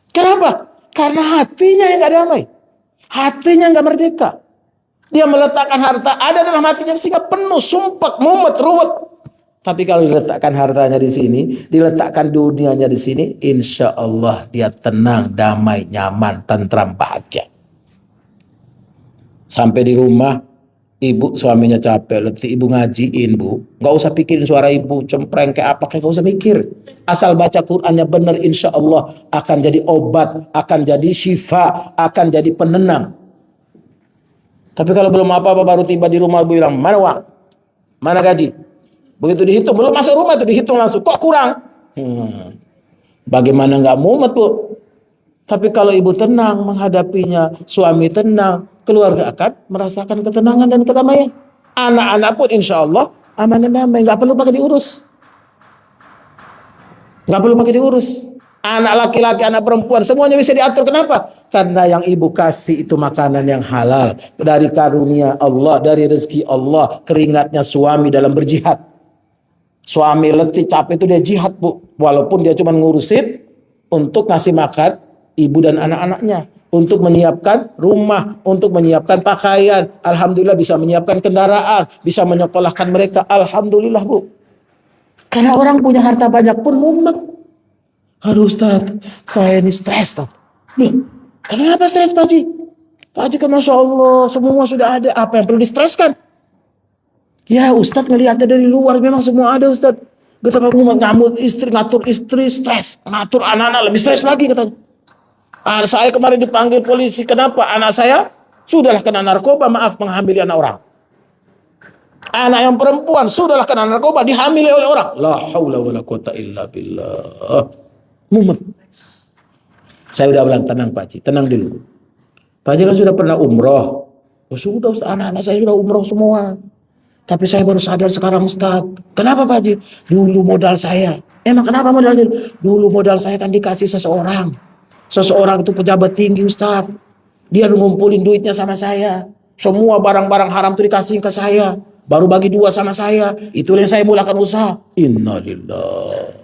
Kenapa? Karena hatinya yang gak damai. Hatinya gak merdeka. Dia meletakkan harta ada dalam hatinya sehingga penuh, sumpek, mumet, ruwet. Tapi kalau diletakkan hartanya di sini, diletakkan dunianya di sini, insya Allah dia tenang, damai, nyaman, tentram, bahagia. Sampai di rumah, ibu suaminya capek, letih, ibu ngajiin Bu, nggak usah pikirin suara ibu cempreng kayak apa, kayak nggak usah mikir. Asal baca Qurannya benar, insya Allah akan jadi obat, akan jadi syifa, akan jadi penenang. Tapi kalau belum apa-apa baru tiba di rumah ibu bilang, mana uang, mana gaji, begitu dihitung belum masuk rumah itu dihitung langsung, kok kurang. Bagaimana nggak mumet, Bu? Tapi kalau ibu tenang menghadapinya, suami tenang, keluarga akan merasakan ketenangan dan kedamaian. Anak-anak pun insya Allah aman dan damai, nggak perlu pakai diurus. Nggak perlu pakai diurus. Anak laki-laki, anak perempuan, semuanya bisa diatur. Kenapa? Karena yang ibu kasih itu makanan yang halal. Dari karunia Allah, dari rezeki Allah, keringatnya suami dalam berjihad. Suami letih, capek itu dia jihad, Bu. Walaupun dia cuma ngurusin untuk ngasih makan ibu dan anak-anaknya. Untuk menyiapkan rumah, untuk menyiapkan pakaian. Alhamdulillah bisa menyiapkan kendaraan, bisa menyekolahkan mereka. Alhamdulillah, Bu. Karena orang punya harta banyak pun mumet. Aduh Ustaz, saya ini stres Ustaz. Loh, kenapa stres Pak Haji? Pak Haji kan Masya Allah, semua sudah ada. Apa yang perlu distreskan? Ya Ustaz ngelihatnya dari luar, memang semua ada Ustaz. Betapa ngatur istri stres. Ngatur anak-anak lebih stres lagi katanya. Saya kemarin dipanggil polisi, kenapa? Anak saya sudahlah kena narkoba, maaf menghamili anak orang. Anak yang perempuan sudahlah kena narkoba, dihamili oleh orang. La haula wala quwata illa billah. Mumet. Saya udah bilang tenang Pak Haji, tenang dulu. Pak Haji kan sudah pernah umroh. Oh, sudah Ustaz, anak-anak saya sudah umroh semua. Tapi saya baru sadar sekarang Ustaz. Kenapa Pak Haji? Dulu modal saya. Emang kenapa modalnya? Dulu modal saya kan dikasih seseorang. Seseorang itu pejabat tinggi Ustaz. Dia ngumpulin duitnya sama saya. Semua barang-barang haram itu dikasih ke saya. Baru bagi 2 sama saya. Itulah yang saya mulakan usaha. Innalillah.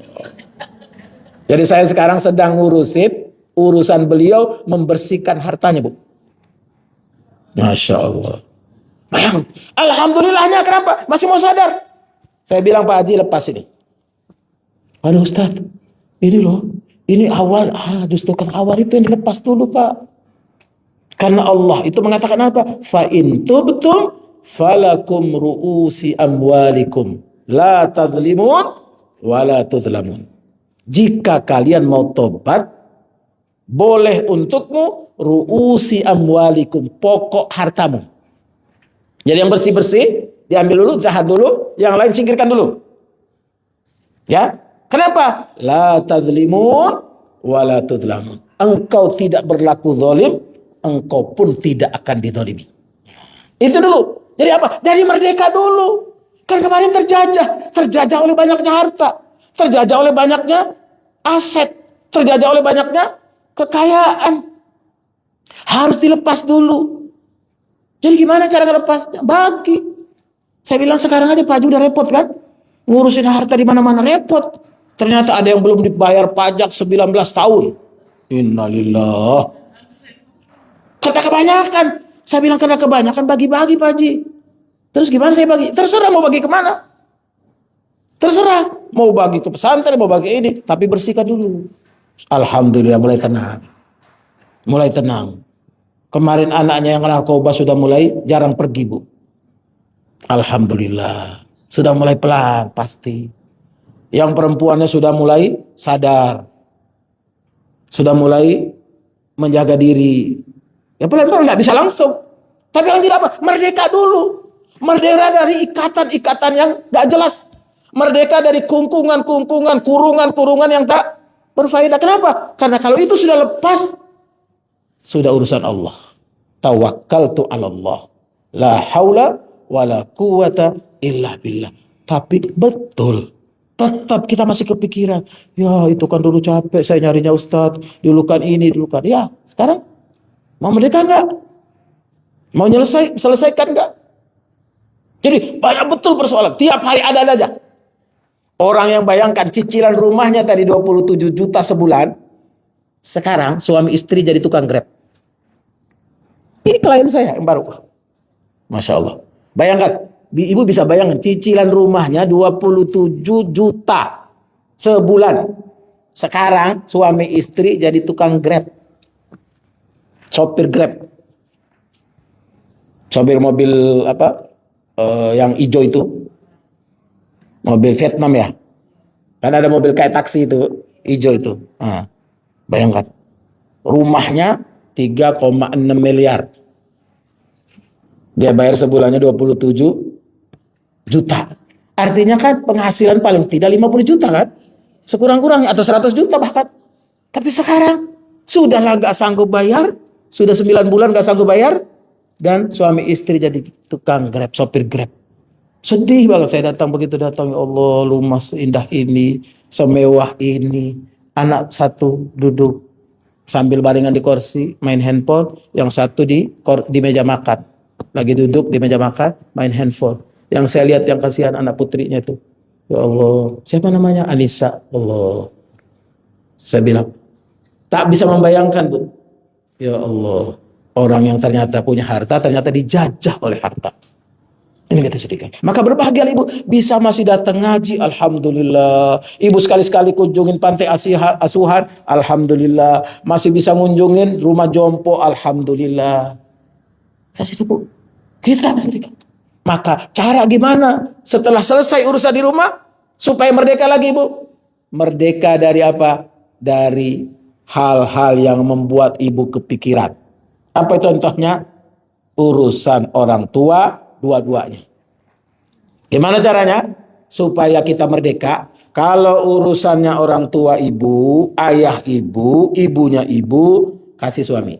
Jadi saya sekarang sedang ngurusin urusan beliau membersihkan hartanya, Bu. Masya Allah. Bayang. Alhamdulillahnya kenapa? Masih mau sadar. Saya bilang Pak Haji lepas ini. Aduh Ustaz, ini loh. Ini awal. Justru kan awal itu yang dilepas dulu Pak. Karena Allah itu mengatakan apa? Fa in tubtum falakum ru'usi amwalikum la tadlimun wa la tudlamun. Jika kalian mau tobat, boleh untukmu ru'usi amwalikum, pokok hartamu. Jadi yang bersih-bersih diambil dulu, tahan dulu, yang lain singkirkan dulu. Ya, kenapa? La tadlimun wa la tudlamun. Engkau tidak berlaku zalim, engkau pun tidak akan dizalimi. Itu dulu. Jadi apa? Jadi merdeka dulu. Kan kemarin terjajah oleh banyaknya harta, terjajah oleh banyaknya aset, terjajah oleh banyaknya kekayaan. Harus dilepas dulu. Jadi gimana cara ngelepasnya? Bagi. Saya bilang sekarang aja Pak Haji udah repot kan? Ngurusin harta di mana-mana repot. Ternyata ada yang belum dibayar pajak 19 tahun. Innalillah. Karena kebanyakan. Saya bilang karena kebanyakan bagi-bagi Pak Haji. Terus gimana saya bagi? Terserah mau bagi kemana. Terserah. Mau bagi ke pesantren, mau bagi ini. Tapi bersihkan dulu. Alhamdulillah mulai tenang. Mulai tenang. Kemarin anaknya yang narkoba sudah mulai jarang pergi, Bu. Alhamdulillah. Sudah mulai pelan, pasti. Yang perempuannya sudah mulai sadar. Sudah mulai menjaga diri. Ya pelan-pelan nggak bisa langsung. Tapi yang tidak apa, merdeka dulu. Merdeka dari ikatan-ikatan yang nggak jelas. Merdeka dari kungkungan-kungkungan, kurungan-kurungan yang tak berfaedah. Kenapa? Karena kalau itu sudah lepas, sudah urusan Allah. Tawakkaltu 'ala Allah. La haula wala quwata illa billah. Tapi betul. Tetap kita masih kepikiran. Ya itu kan dulu capek saya nyarinya Ustadz. Dulu kan ini, dulu kan. Ya sekarang mau merdeka enggak? Mau selesaikan enggak? Jadi banyak betul persoalan. Tiap hari ada aja. Orang yang bayangkan cicilan rumahnya tadi 27 juta sebulan. Sekarang suami istri jadi tukang Grab. Ini klien saya yang baru. Masya Allah. Bayangkan. Ibu bisa bayangkan cicilan rumahnya 27 juta sebulan. Sekarang suami istri jadi tukang Grab. Sopir Grab. Sopir mobil apa? Yang hijau itu. Mobil Vietnam ya. Kan ada mobil kayak taksi itu, hijau itu. Nah, bayangkan. Rumahnya 3,6 miliar. Dia bayar sebulannya 27 juta. Artinya kan penghasilan paling tidak 50 juta kan? sekurang-kurangnya, atau 100 juta bahkan. Tapi sekarang sudahlah gak sanggup bayar, sudah 9 bulan gak sanggup bayar, dan suami istri jadi tukang Grab, sopir Grab. Sedih banget saya datang, begitu datang, ya Allah, rumah seindah ini, semewah ini, anak satu duduk sambil baringan di kursi main handphone, yang satu di meja makan, lagi duduk di meja makan main handphone. Yang saya lihat yang kasihan anak putrinya itu, ya Allah, siapa namanya, Anissa. Allah, saya bilang tak bisa membayangkan, Bu, ya Allah, orang yang ternyata punya harta ternyata dijajah oleh harta. Ini kita sedihkan. Maka berbahagia ibu bisa masih datang ngaji, alhamdulillah. Ibu sekali-sekali kunjungin pantai asuhan, alhamdulillah. Masih bisa ngunjungin rumah jompo, alhamdulillah. Kasih ibu, kita masih sedihkan. Maka cara gimana setelah selesai urusan di rumah supaya merdeka lagi, ibu? Merdeka dari apa? Dari hal-hal yang membuat ibu kepikiran. Apa contohnya? Urusan orang tua dua-duanya. Gimana caranya supaya kita merdeka? Kalau urusannya orang tua ibu, ayah ibu, ibunya ibu, kasih suami.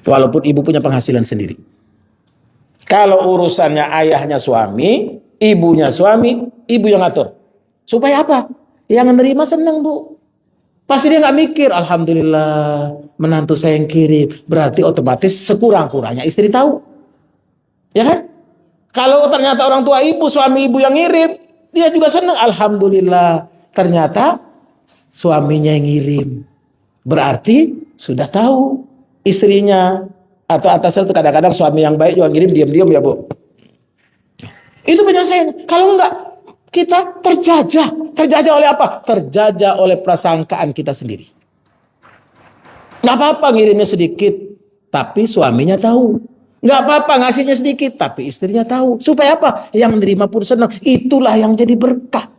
Walaupun ibu punya penghasilan sendiri. Kalau urusannya ayahnya suami, ibunya suami, ibu yang ngatur. Supaya apa? Yang menerima senang, Bu. Pasti dia nggak mikir, alhamdulillah menantu saya yang kirim. Berarti otomatis sekurang-kurangnya istri tahu. Ya kan? Kalau ternyata orang tua ibu, suami ibu yang ngirim, dia juga senang. Alhamdulillah, ternyata suaminya yang ngirim. Berarti sudah tahu istrinya. Atau atasnya itu kadang-kadang suami yang baik juga ngirim diam-diam, ya Bu. Itu penyelesaian. Kalau enggak, kita terjajah. Terjajah oleh apa? Terjajah oleh prasangkaan kita sendiri. Nggak apa-apa ngirimnya sedikit, tapi suaminya tahu. Nggak apa-apa ngasihnya sedikit, tapi istrinya tahu. Supaya apa? Yang menerima pun senang. Itulah yang jadi berkah.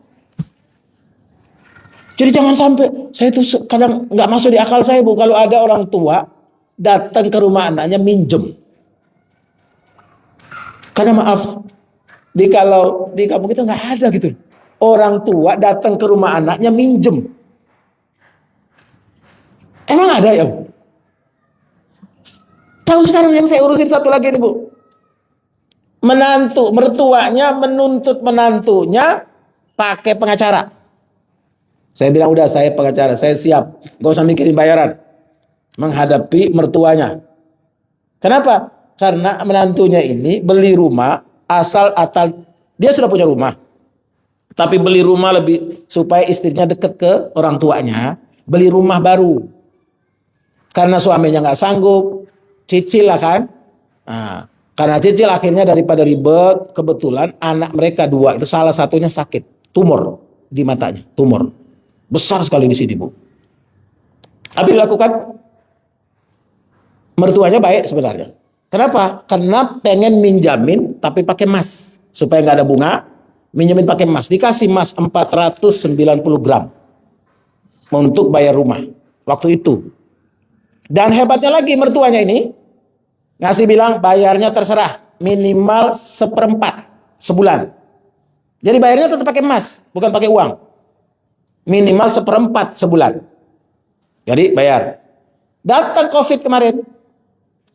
Jadi jangan sampai, saya itu kadang nggak masuk di akal saya, Bu, kalau ada orang tua datang ke rumah anaknya minjem. Karena maaf, kalau di kampung kita nggak ada gitu. Orang tua datang ke rumah anaknya minjem. Emang ada ya, Bu? Tahu sekarang yang saya urusin satu lagi nih, Bu. Mertuanya menuntut menantunya pakai pengacara. Saya bilang udah, saya pengacara, saya siap. Gak usah mikirin bayaran. Menghadapi mertuanya. Kenapa? Karena menantunya ini beli rumah asal-atal, dia sudah punya rumah. Tapi beli rumah lebih supaya istrinya dekat ke orang tuanya, beli rumah baru. Karena suaminya nggak sanggup, cicil lah kan. Nah, karena cicil akhirnya daripada ribet, kebetulan anak mereka dua itu salah satunya sakit, tumor di matanya, tumor besar sekali di sini, Bu. Apa dilakukan? Mertuanya baik sebenarnya. Kenapa? Karena pengen minjamin tapi pakai emas supaya nggak ada bunga. Minjemin pakai emas, dikasih emas 490 gram untuk bayar rumah waktu itu. Dan hebatnya lagi mertuanya ini ngasih bilang bayarnya terserah, minimal 1/4 sebulan. Jadi bayarnya tetap pakai emas, bukan pakai uang. Minimal 1/4 sebulan. Jadi bayar. Datang COVID kemarin,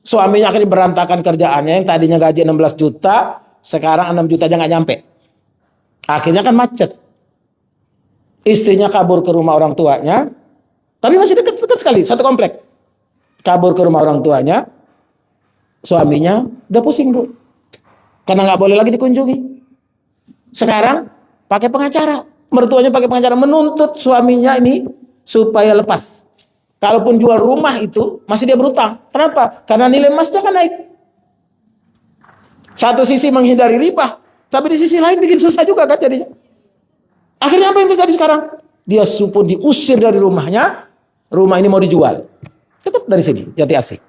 suaminya akhirnya berantakan kerjaannya, yang tadinya gaji 16 juta, sekarang 6 juta aja nggak nyampe. Akhirnya kan macet. Istrinya kabur ke rumah orang tuanya, tapi masih dekat-dekat sekali, satu komplek. Kabur ke rumah orang tuanya, suaminya udah pusing, Bu. Karena nggak boleh lagi dikunjungi. Sekarang pakai pengacara. Mertuanya pakai pengacara, menuntut suaminya ini supaya lepas. Kalaupun jual rumah itu, masih dia berutang. Kenapa? Karena nilai emasnya kan naik. Satu sisi menghindari riba, tapi di sisi lain bikin susah juga kan jadinya. Akhirnya apa yang terjadi sekarang? Dia pun diusir dari rumahnya. Rumah ini mau dijual. Dekat dari sini, Jati Asih.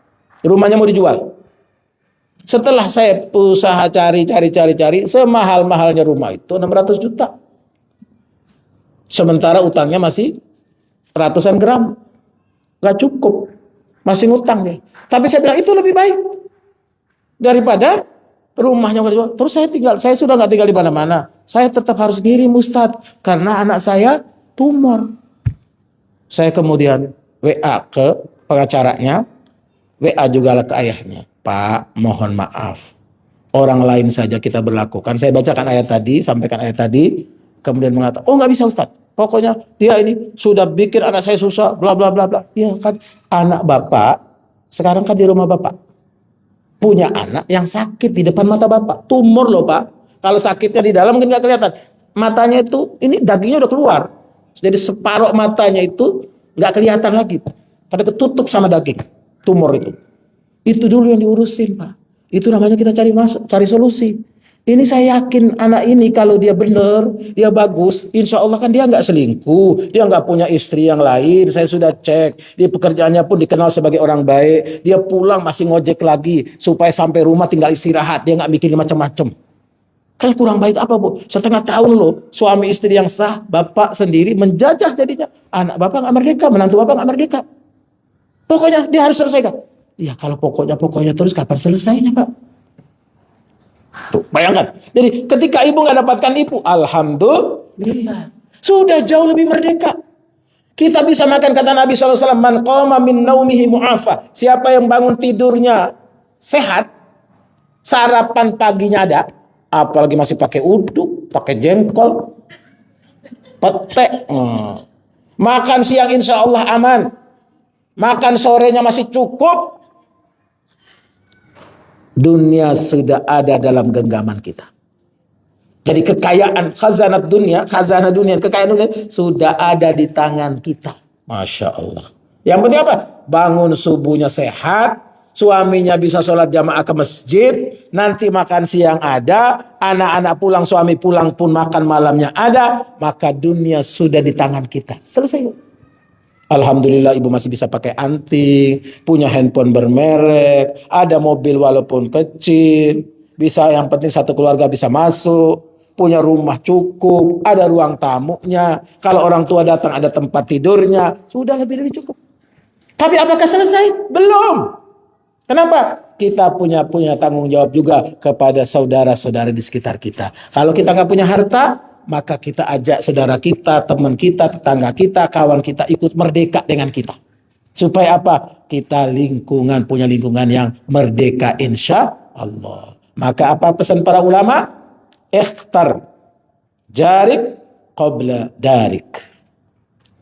Rumahnya mau dijual. Setelah saya usaha cari, semahal-mahalnya rumah itu 600 juta. Sementara utangnya masih ratusan gram. Gak cukup. Masih ngutang deh. Tapi saya bilang itu lebih baik daripada rumahnya udah dijual. Terus saya sudah nggak tinggal di mana-mana. Saya tetap harus ngirim Ustadz karena anak saya tumor. Saya kemudian WA ke pengacaranya, WA juga ke ayahnya. Pak, mohon maaf. Orang lain saja kita berlakukan. Saya bacakan ayat tadi, sampaikan ayat tadi, kemudian mengatakan, oh nggak bisa Ustadz. Pokoknya dia ini sudah bikin anak saya susah, bla bla bla bla. Ya kan, anak bapak sekarang kan di rumah bapak. Punya anak yang sakit di depan mata bapak, tumor loh Pak. Kalau sakitnya di dalam mungkin nggak kelihatan, matanya itu ini dagingnya udah keluar, jadi separuh matanya itu nggak kelihatan lagi, karena ketutup sama daging, tumor itu. Itu dulu yang diurusin Pak. Itu namanya kita cari solusi. Ini saya yakin anak ini kalau dia benar, dia bagus, insya Allah kan dia nggak selingkuh, dia nggak punya istri yang lain. Saya sudah cek, dia pekerjaannya pun dikenal sebagai orang baik. Dia pulang masih ngojek lagi supaya sampai rumah tinggal istirahat, dia nggak mikirin macam-macam. Kan kurang baik apa Bu? Setengah tahun loh, suami istri yang sah, bapak sendiri menjajah jadinya. Anak bapak nggak merdeka, menantu bapak nggak merdeka. Pokoknya dia harus selesaikan. Ya kalau pokoknya terus kapan selesainya Pak? Tuh, bayangkan. Jadi ketika ibu nggak dapatkan ibu, alhamdulillah, sudah jauh lebih merdeka. Kita bisa makan, kata Nabi SAW, man qama min naumihi mu'afa. Siapa yang bangun tidurnya sehat, sarapan paginya ada, apalagi masih pakai uduk, pakai jengkol, petek. Makan siang insya Allah aman. Makan sorenya masih cukup. Dunia sudah ada dalam genggaman kita. Jadi kekayaan khazanah dunia, kekayaan dunia sudah ada di tangan kita. Masya Allah. Yang penting apa? Bangun subuhnya sehat, suaminya bisa sholat jamaah ke masjid, nanti makan siang ada, anak-anak pulang, suami pulang pun makan malamnya ada, maka dunia sudah di tangan kita. Selesai. Alhamdulillah ibu masih bisa pakai anting, punya handphone bermerek, ada mobil walaupun kecil, bisa, yang penting satu keluarga bisa masuk, punya rumah cukup, ada ruang tamunya, kalau orang tua datang ada tempat tidurnya, sudah lebih dari cukup. Tapi apakah selesai? Belum. Kenapa? Kita punya tanggung jawab juga kepada saudara-saudara di sekitar kita. Kalau kita nggak punya harta, maka kita ajak saudara kita, teman kita, tetangga kita, kawan kita ikut merdeka dengan kita. Supaya apa? Kita punya lingkungan yang merdeka insya Allah. Maka apa pesan para ulama? Ikhtar jarik qabla darik.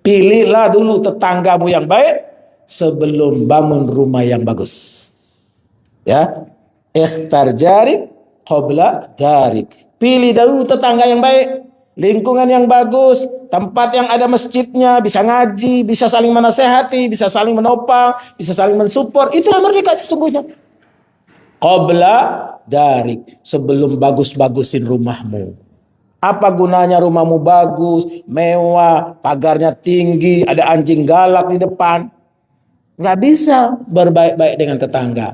Pilihlah dulu tetanggamu yang baik sebelum bangun rumah yang bagus. Ya, ikhtar jarik qabla darik. Pilih dulu tetangga yang baik, lingkungan yang bagus, tempat yang ada masjidnya, bisa ngaji, bisa saling menasehati, bisa saling menopang, bisa saling mensupport. Itulah merdeka sesungguhnya. Qabla darik, sebelum bagus-bagusin rumahmu. Apa gunanya rumahmu bagus, mewah, pagarnya tinggi, ada anjing galak di depan? Nggak bisa berbaik-baik dengan tetangga.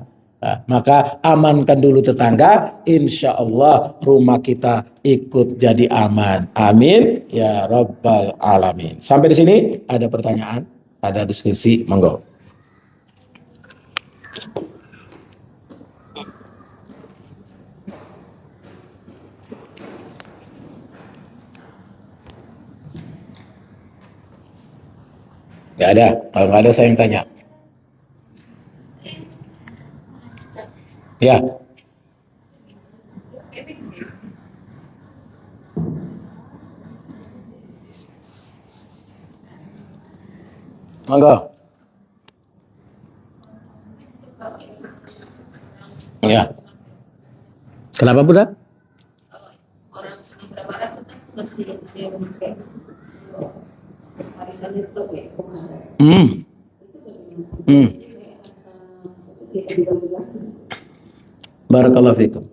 Nah, maka amankan dulu tetangga, insya Allah rumah kita ikut jadi aman. Amin ya Rabbal Alamin. Sampai di sini ada pertanyaan, ada diskusi, monggo. Nggak ada, kalau nggak ada saya yang tanya. Ya. Monggo. Ya. Kenapa Bunda? Orang Sumatera Barat masih memakai arisan itu ya. Barakallahu fikum.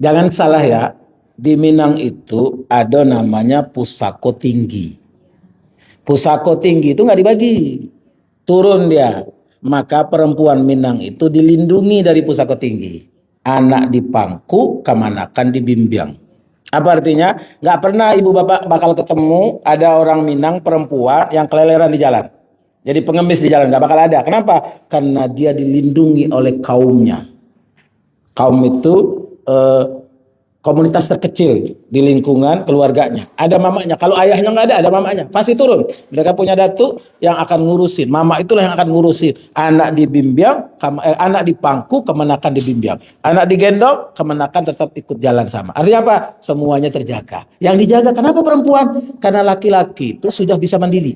Jangan salah ya, di Minang itu ada namanya pusako tinggi. Pusako tinggi itu nggak dibagi, turun dia. Maka perempuan Minang itu dilindungi dari pusako tinggi. Anak dipangku, kemanakan dibimbing. Apa artinya? Nggak pernah ibu bapak bakal ketemu ada orang Minang perempuan yang keleleran di jalan. Jadi pengemis di jalan, nggak bakal ada. Kenapa? Karena dia dilindungi oleh kaumnya. Kaum itu eh, komunitas terkecil di lingkungan keluarganya. Ada mamanya. Kalau ayahnya nggak ada mamanya. Pasti turun. Mereka punya datu yang akan ngurusin. Mama itulah yang akan ngurusin. Anak dibimbing, anak dipangku, kemenakan dibimbing. Anak digendong, kemenakan tetap ikut jalan sama. Artinya apa? Semuanya terjaga. Yang dijaga kenapa perempuan? Karena laki-laki itu sudah bisa mandiri.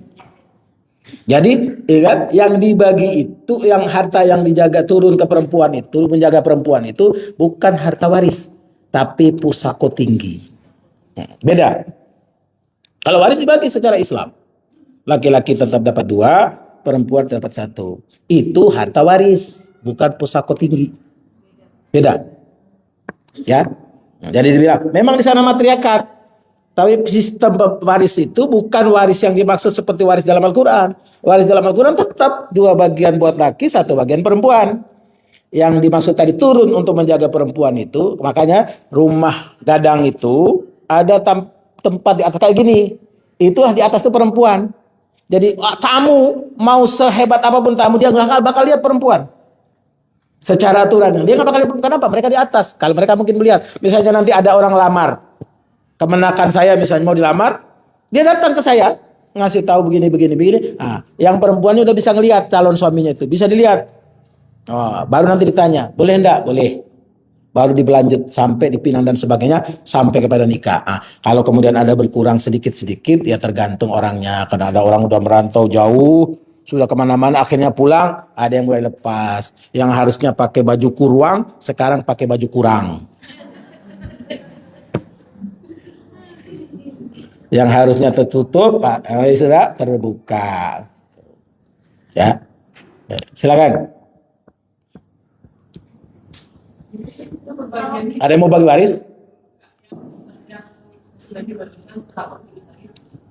Jadi ingat, yang dibagi itu, yang harta yang dijaga turun ke perempuan itu, menjaga perempuan itu bukan harta waris, tapi pusako tinggi. Beda. Kalau waris dibagi secara Islam, laki-laki tetap dapat 2, perempuan dapat 1. Itu harta waris, bukan pusako tinggi. Beda. Ya. Jadi dibilang memang di sana matriarkat. Tapi sistem waris itu bukan waris yang dimaksud seperti waris dalam Al-Quran. Waris dalam Al-Quran tetap 2 bagian buat laki, 1 bagian perempuan. Yang dimaksud tadi turun untuk menjaga perempuan itu, makanya rumah gadang itu ada tempat di atas kayak gini. Itulah di atas itu perempuan. Jadi tamu mau sehebat apapun tamu, dia nggak bakal lihat perempuan. Secara aturan dia nggak bakal lihat. Kenapa? Mereka di atas. Kalau mereka mungkin melihat, misalnya nanti ada orang lamar, kemenakan saya misalnya mau dilamar, dia datang ke saya ngasih tahu begini. Nah, yang perempuan ini udah bisa ngelihat calon suaminya itu, bisa dilihat. Oh, baru nanti ditanya, boleh enggak? Boleh. Baru dibelanjut sampai dipinang dan sebagainya sampai kepada nikah. Nah, kalau kemudian ada berkurang sedikit-sedikit, ya tergantung orangnya. Karena ada orang udah merantau jauh, sudah kemana-mana, akhirnya pulang, ada yang mulai lepas. Yang harusnya pakai baju kurang, sekarang pakai baju kurang. Yang harusnya tertutup, sudah terbuka. Ya, silakan. Ada yang mau bagi waris?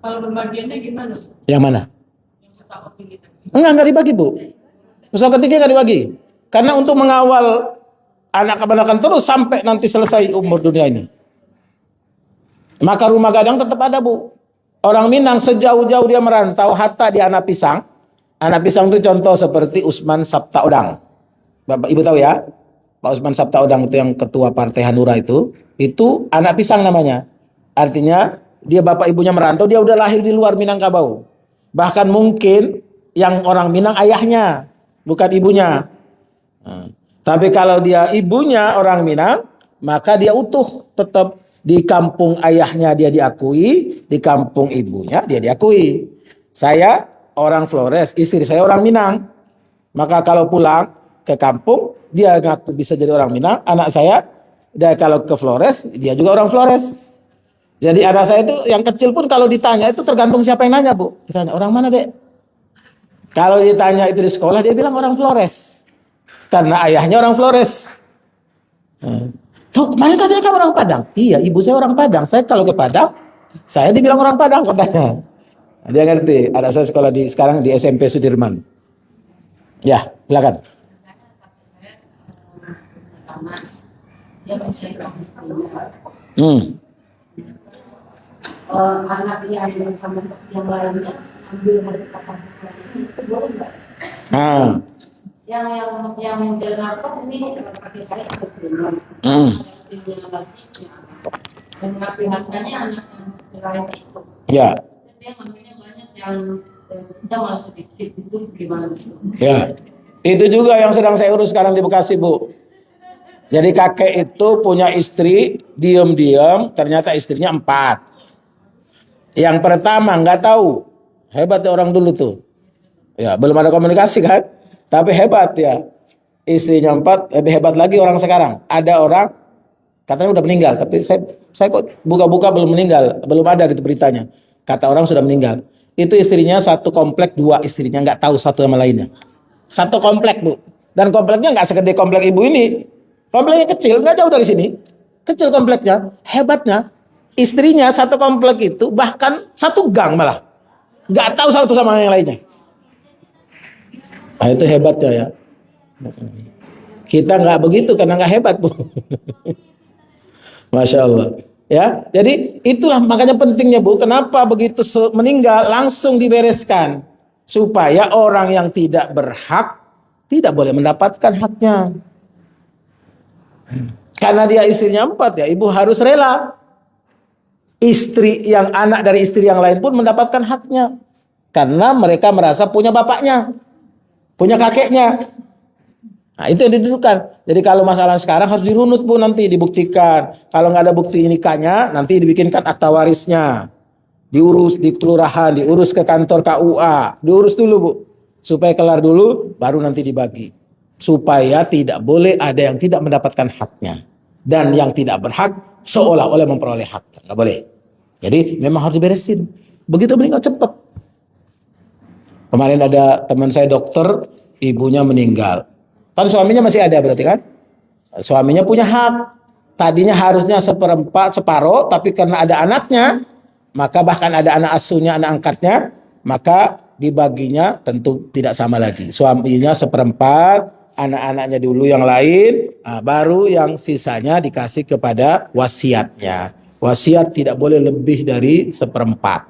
Kalau pembagiannya gimana? Yang mana? Yang Enggak dibagi, Bu. Pusaka ketiga enggak dibagi. Karena untuk mengawal anak kebanyakan terus sampai nanti selesai umur dunia ini. Maka rumah gadang tetap ada, Bu. Orang Minang sejauh-jauh dia merantau, hatta di Anak Pisang. Anak Pisang itu contoh seperti Usman Sabtaodang. Bapak Ibu tahu ya? Pak Usman Sabtaodang itu yang ketua Partai Hanura itu Anak Pisang namanya. Artinya dia bapak ibunya merantau, dia udah lahir di luar Minangkabau. Bahkan mungkin yang orang Minang ayahnya, bukan ibunya. Tapi kalau dia ibunya orang Minang, maka dia utuh tetap. Di kampung ayahnya dia diakui, di kampung ibunya dia diakui. Saya orang Flores, istri saya orang Minang. Maka kalau pulang ke kampung, dia ngaku bisa jadi orang Minang. Anak saya, dia kalau ke Flores, dia juga orang Flores. Jadi anak saya itu yang kecil pun kalau ditanya itu tergantung siapa yang nanya, Bu. Ditanya orang mana, Dek? Kalau ditanya itu di sekolah, dia bilang orang Flores. Karena ayahnya orang Flores. Tuh, kemarin katanya kamu orang Padang. Iya, ibu saya orang Padang. Saya kalau ke Padang, saya dibilang orang Padang katanya. Dia ngerti. Ada saya sekolah sekarang di SMP Sudirman. Ya, silakan. Anak yang sama yang lainnya ambil dari kakak itu boleh nggak? Yang dengarkan ini pakai saya kebetulan. Dan pihaknya anak yang lain itu. Ya. Dia ngambilnya banyak yang kita malah sedikit itu gimana? Ya. Itu juga yang sedang saya urus sekarang di Bekasi, Bu. Jadi kakek itu punya istri, diam-diam ternyata istrinya 4. Yang pertama nggak tahu, hebatnya orang dulu tuh. Ya, belum ada komunikasi kan? Tapi hebat ya. Istrinya 4, lebih hebat lagi orang sekarang. Ada orang katanya udah meninggal, tapi saya kok buka-buka belum meninggal, belum ada gitu beritanya. Kata orang sudah meninggal. Itu istrinya satu komplek, 2 istrinya, nggak tahu satu sama lainnya. Satu komplek, Bu. Dan kompleknya nggak segede komplek ibu ini. Kompleknya kecil, nggak jauh dari sini. Kecil kompleknya. Hebatnya, istrinya satu komplek itu bahkan satu gang malah. Nggak tahu satu sama yang lainnya. Nah, itu hebatnya ya. Kita nggak begitu karena nggak hebat, Bu. Masya Allah. Ya, jadi itulah makanya pentingnya, Bu. Kenapa begitu meninggal langsung dibereskan supaya orang yang tidak berhak tidak boleh mendapatkan haknya. Karena dia istrinya 4 ya, ibu harus rela. Istri yang anak dari istri yang lain pun mendapatkan haknya. Karena mereka merasa punya bapaknya, punya kakeknya. Nah, itu yang didudukan. Jadi kalau masalah sekarang harus dirunut Bu, nanti dibuktikan. Kalau nggak ada bukti nikahnya, nanti dibikinkan akta warisnya. Diurus di kelurahan, diurus ke kantor KUA. Diurus dulu Bu. Supaya kelar dulu, baru nanti dibagi. Supaya tidak boleh ada yang tidak mendapatkan haknya. Dan yang tidak berhak seolah-olah memperoleh haknya. Nggak boleh. Jadi memang harus diberesin. Begitu meninggal cepat. Kemarin ada teman saya dokter, ibunya meninggal. Kan suaminya masih ada berarti kan? Suaminya punya hak. Tadinya harusnya separuh, tapi karena ada anaknya, maka bahkan ada anak asuhnya, anak angkatnya, maka dibaginya tentu tidak sama lagi. Suaminya 1/4, anak-anaknya dulu yang lain, baru yang sisanya dikasih kepada wasiatnya. Wasiat tidak boleh lebih dari 1/4.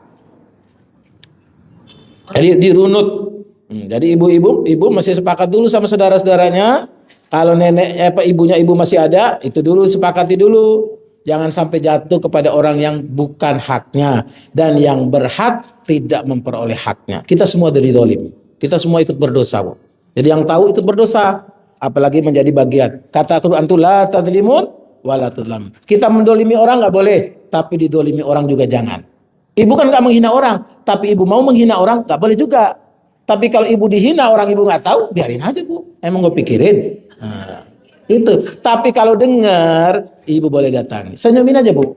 Jadi dirunut. Jadi ibu masih sepakat dulu sama saudara-saudaranya. Kalau neneknya ibunya ibu masih ada, itu dulu sepakati dulu. Jangan sampai jatuh kepada orang yang bukan haknya, dan yang berhak tidak memperoleh haknya. Kita semua dari dolim. Kita semua ikut berdosa. Jadi yang tahu ikut berdosa, apalagi menjadi bagian. Kata Quran itu la tadzlimun wa la tadzlam. Kita mendolimi orang nggak boleh, tapi didolimi orang juga jangan. Ibu kan nggak menghina orang, tapi ibu mau menghina orang nggak boleh juga. Tapi kalau ibu dihina orang ibu nggak tahu, biarin aja Bu. Emang gue pikirin. Nah, itu. Tapi kalau dengar, ibu boleh datangi. Senyumin aja Bu.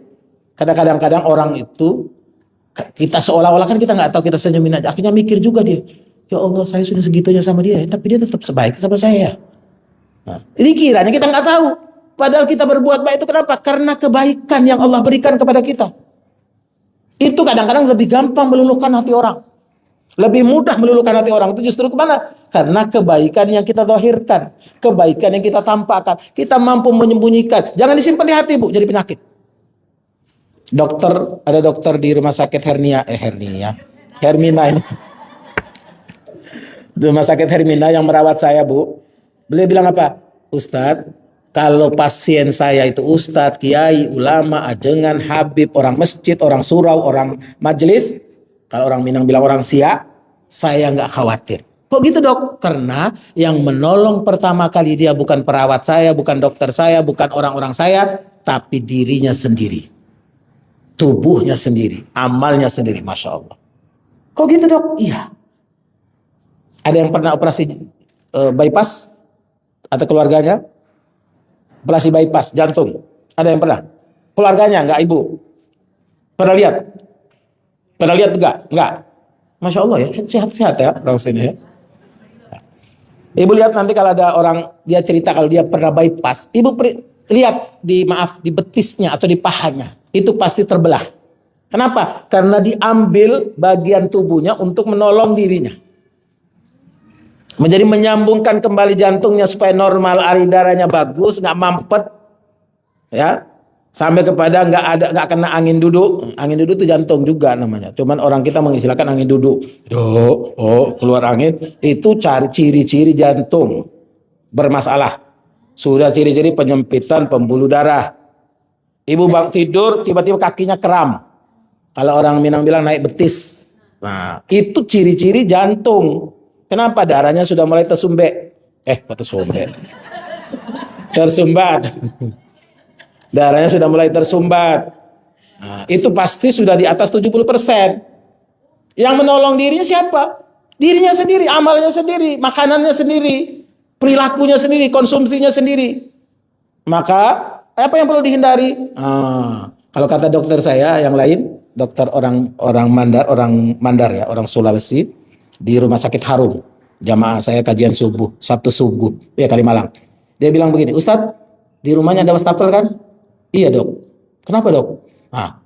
Kadang-kadang orang itu kita seolah-olah kan kita nggak tahu, kita senyumin aja. Akhirnya mikir juga dia. Ya Allah, saya sudah segitunya sama dia, tapi dia tetap sebaik sama saya. Nah, ini kiranya kita nggak tahu. Padahal kita berbuat baik itu kenapa? Karena kebaikan yang Allah berikan kepada kita. Itu kadang-kadang lebih gampang meluluhkan hati orang. Lebih mudah meluluhkan hati orang itu justru kemana? Karena kebaikan yang kita zahirkan, kebaikan yang kita tampakkan, kita mampu menyembunyikan. Jangan disimpan di hati Bu, jadi penyakit. Ada dokter di rumah sakit Hermina ini. Di rumah sakit Hermina yang merawat saya Bu. Beliau bilang apa? Ustadz, kalau pasien saya itu ustadz, kiai, ulama, ajengan, habib, orang masjid, orang surau, orang majelis, kalau orang Minang bilang orang Siak, saya nggak khawatir. Kok gitu Dok? Karena yang menolong pertama kali dia bukan perawat saya, bukan dokter saya, bukan orang-orang saya, tapi dirinya sendiri. Tubuhnya sendiri, amalnya sendiri, Masya Allah. Kok gitu Dok? Iya. Ada yang pernah operasi bypass? Atau keluarganya? Operasi bypass jantung. Ada yang pernah? Keluarganya, nggak ibu? Pernah lihat? Pernah lihat enggak? Masya Allah ya, sehat-sehat ya orang sini ya. Ibu lihat nanti kalau ada orang dia cerita kalau dia pernah bypass, ibu lihat di betisnya atau di pahanya, itu pasti terbelah. Kenapa? Karena diambil bagian tubuhnya untuk menolong dirinya. Menjadi menyambungkan kembali jantungnya supaya normal, ari darahnya bagus, nggak mampet, ya. Sampai kepada nggak kena angin duduk. Angin duduk itu jantung juga namanya. Cuman orang kita mengistilahkan angin duduk. Keluar angin. Itu ciri-ciri jantung bermasalah. Sudah ciri-ciri penyempitan pembuluh darah. Ibu bang tidur, tiba-tiba kakinya kram. Kalau orang Minang bilang naik betis. Nah, itu ciri-ciri jantung. Kenapa? Darahnya sudah mulai tersumbat. Tersumbat. Darahnya sudah mulai tersumbat. Nah, itu pasti sudah di atas 70%. Yang menolong dirinya siapa? Dirinya sendiri, amalnya sendiri, makanannya sendiri, perilakunya sendiri, konsumsinya sendiri. Maka apa yang perlu dihindari? Kalau kata dokter saya yang lain, dokter orang Mandar ya, orang Sulawesi, di Rumah Sakit Harum. Jamaah saya kajian subuh, Sabtu subuh, ya Kalimalang. Dia bilang begini, Ustadz, di rumahnya ada wastafel kan? Iya Dok. Kenapa Dok?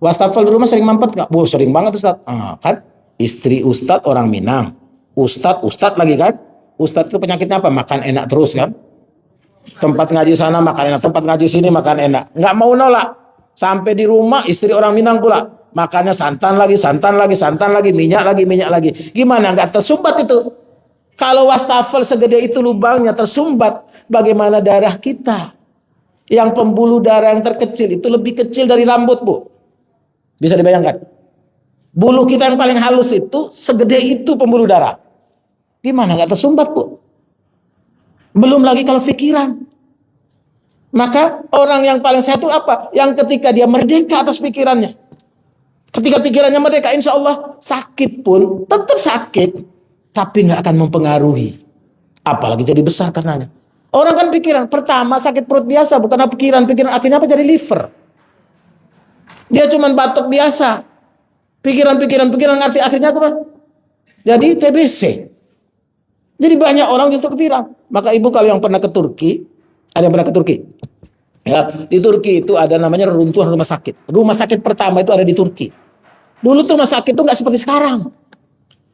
Wastafel di rumah sering mampet nggak? Sering banget Ustadz. Kan istri Ustadz orang Minang. Ustadz lagi kan? Ustadz itu penyakitnya apa? Makan enak terus kan? Tempat ngaji sana makan enak, tempat ngaji sini makan enak. Nggak mau nolak. Sampai di rumah istri orang Minang pula. Makannya santan lagi, minyak lagi. Gimana? Nggak tersumbat itu? Kalau wastafel segede itu lubangnya tersumbat, bagaimana darah kita? Yang pembuluh darah yang terkecil itu lebih kecil dari rambut, Bu. Bisa dibayangkan? Bulu kita yang paling halus itu segede itu pembuluh darah. Gimana nggak tersumbat, Bu? Belum lagi kalau pikiran. Maka orang yang paling sehat itu apa? Yang ketika dia merdeka atas pikirannya. Ketika pikirannya merdeka, insya Allah sakit pun tetap sakit, tapi nggak akan mempengaruhi. Apalagi jadi besar karenanya. Orang kan pikiran, pertama sakit perut biasa, bukan pikiran akhirnya apa? Jadi liver. Dia cuman batuk biasa. Pikiran ngerti akhirnya apa? Jadi TBC. Jadi banyak orang justru kepikiran. Maka ibu kalau yang pernah ke Turki, ada yang pernah ke Turki? Ya, di Turki itu ada namanya reruntuhan rumah sakit. Rumah sakit pertama itu ada di Turki. Dulu tuh rumah sakit itu nggak seperti sekarang.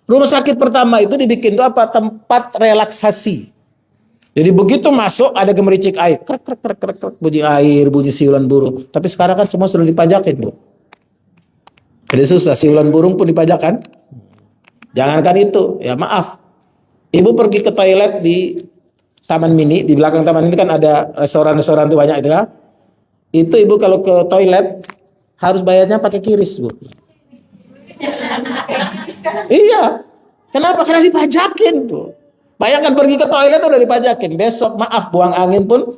Rumah sakit pertama itu dibikin tuh apa? Tempat relaksasi. Jadi begitu masuk ada gemericik air, krek krek krek krek krek, bunyi air, bunyi siulan burung. Tapi sekarang kan semua sudah dipajakin, Bu. Jadi susah, siulan burung pun dipajakan. Jangankan itu, ya maaf. Ibu pergi ke toilet di Taman Mini, di belakang taman ini kan ada restoran-restoran tuh banyak itu kan. Itu ibu kalau ke toilet harus bayarnya pakai kiris, Bu. Iya. Kenapa? Karena dipajakin, Bu. Bayangkan pergi ke toilet udah dipajakin. Besok maaf buang angin pun.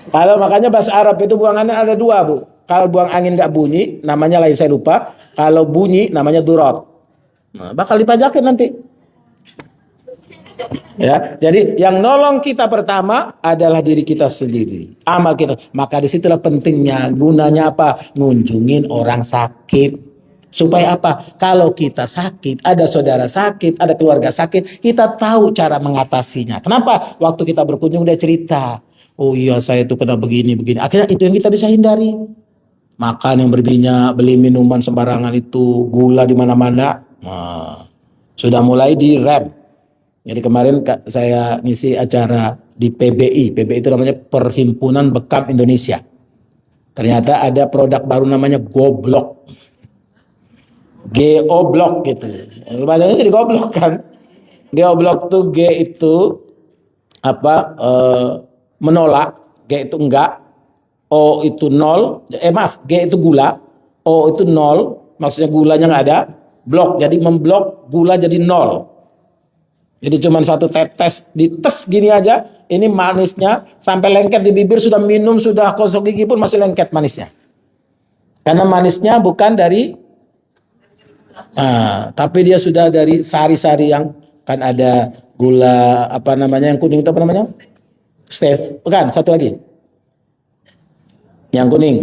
Kalau makanya bahasa Arab itu buang angin ada dua, Bu. Kalau buang angin nggak bunyi, namanya lain saya lupa. Kalau bunyi, namanya durot. Nah, bakal dipajakin nanti. Ya, jadi yang nolong kita pertama adalah diri kita sendiri, amal kita. Maka disitulah pentingnya, gunanya apa? Ngunjungin orang sakit. Supaya apa? Kalau kita sakit, ada saudara sakit, ada keluarga sakit, kita tahu cara mengatasinya. Kenapa? Waktu kita berkunjung dia cerita, oh iya saya itu kena begini. Akhirnya itu yang kita bisa hindari. Makan yang berminyak, beli minuman sembarangan itu, gula di mana-mana. Nah, sudah mulai direm. Jadi kemarin saya ngisi acara di PBI. PBI itu namanya Perhimpunan Bekam Indonesia. Ternyata ada produk baru namanya Goblok. Geoblok gitu. Bacanya jadi goblok kan. Geoblok tuh G itu apa? Menolak. G itu enggak. O itu nol. Maaf, G itu gula. O itu nol. Maksudnya gulanya nggak ada. Blok. Jadi memblok gula jadi nol. Jadi cuma satu tetes dites gini aja, ini manisnya sampai lengket di bibir, sudah minum, sudah gosok gigi pun masih lengket manisnya. Karena manisnya bukan dari, tapi dia sudah dari sari-sari yang kan ada gula apa namanya yang kuning itu apa namanya? Bukan, satu lagi. Yang kuning.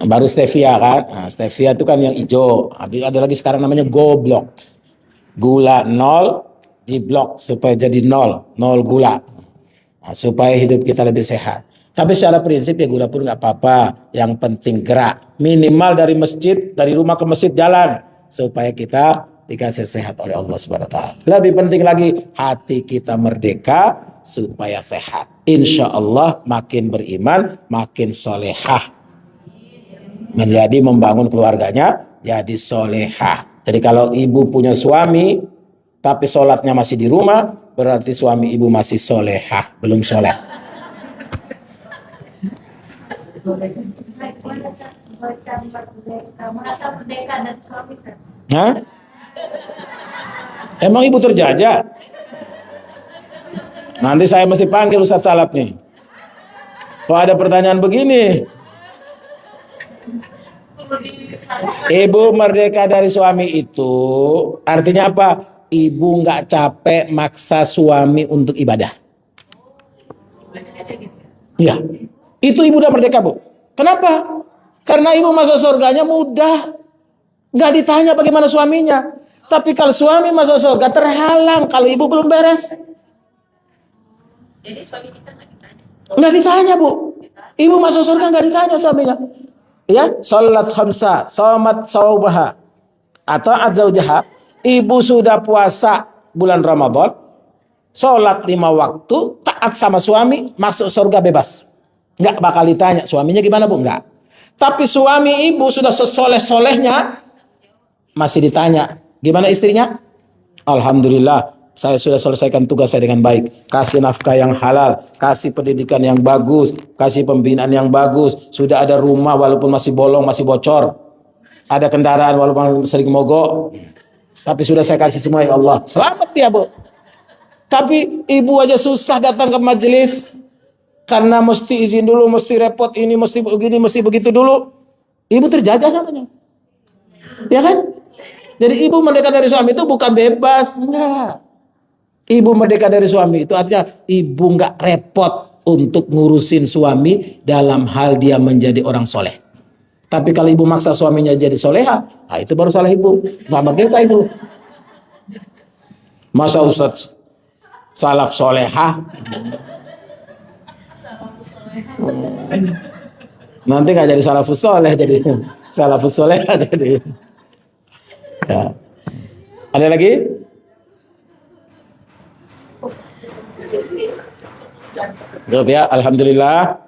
Baru stevia kan? Nah, stevia itu kan yang hijau. Habis ada lagi sekarang namanya Goblok. Gula nol diblok supaya jadi nol gula, nah, supaya hidup kita lebih sehat. Tapi secara prinsip ya gula pun nggak apa-apa, yang penting gerak, minimal dari masjid, dari rumah ke masjid jalan, supaya kita dikasih sehat oleh Allah Subhanahu wa taala. Lebih penting lagi hati kita merdeka supaya sehat. Insya Allah makin beriman makin solehah, menjadi membangun keluarganya jadi solehah. Jadi kalau ibu punya suami tapi sholatnya masih di rumah, berarti suami ibu masih solehah, belum soleh. Hah? Emang ibu terjajah? Nanti saya mesti panggil Ustadz Salap nih. Kok ada pertanyaan begini? Ibu merdeka dari suami itu artinya apa? Ibu nggak capek maksa suami untuk ibadah. Iya, itu ibu udah merdeka, Bu. Kenapa? Karena ibu masuk surganya mudah, nggak ditanya bagaimana suaminya. Tapi kalau suami masuk surga terhalang kalau ibu belum beres. Jadi suami kita nggak ditanya, Bu. Ibu masuk surga nggak ditanya suaminya. Ya, sholat khamsa, sholat saubaha, atau adzaujaha. Ibu sudah puasa bulan Ramadan, sholat 5 waktu, taat sama suami, masuk surga bebas. Nggak bakal ditanya suaminya gimana, Bu, nggak. Tapi suami ibu sudah sesoleh-solehnya, masih ditanya gimana istrinya. Alhamdulillah saya sudah selesaikan tugas saya dengan baik. Kasih nafkah yang halal, kasih pendidikan yang bagus, kasih pembinaan yang bagus. Sudah ada rumah walaupun masih bolong, masih bocor. Ada kendaraan walaupun sering mogok. Tapi sudah saya kasih semua, ya Allah. Selamat dia, Bu. Tapi ibu aja susah datang ke majelis. Karena mesti izin dulu, mesti repot ini, mesti begini, mesti begitu dulu. Ibu terjajah namanya. Ya kan? Jadi ibu merdeka dari suami itu bukan bebas. Enggak. Ibu merdeka dari suami itu artinya ibu nggak repot untuk ngurusin suami dalam hal dia menjadi orang soleh. Tapi kalau ibu maksa suaminya jadi soleha, nah itu baru salah ibu. Nggak merdeka ibu. Masa Ustadz salaf soleha? Nanti nggak jadi salafus soleh, jadi salafus soleha jadi. Ya. Ada lagi? Cukup ya, alhamdulillah.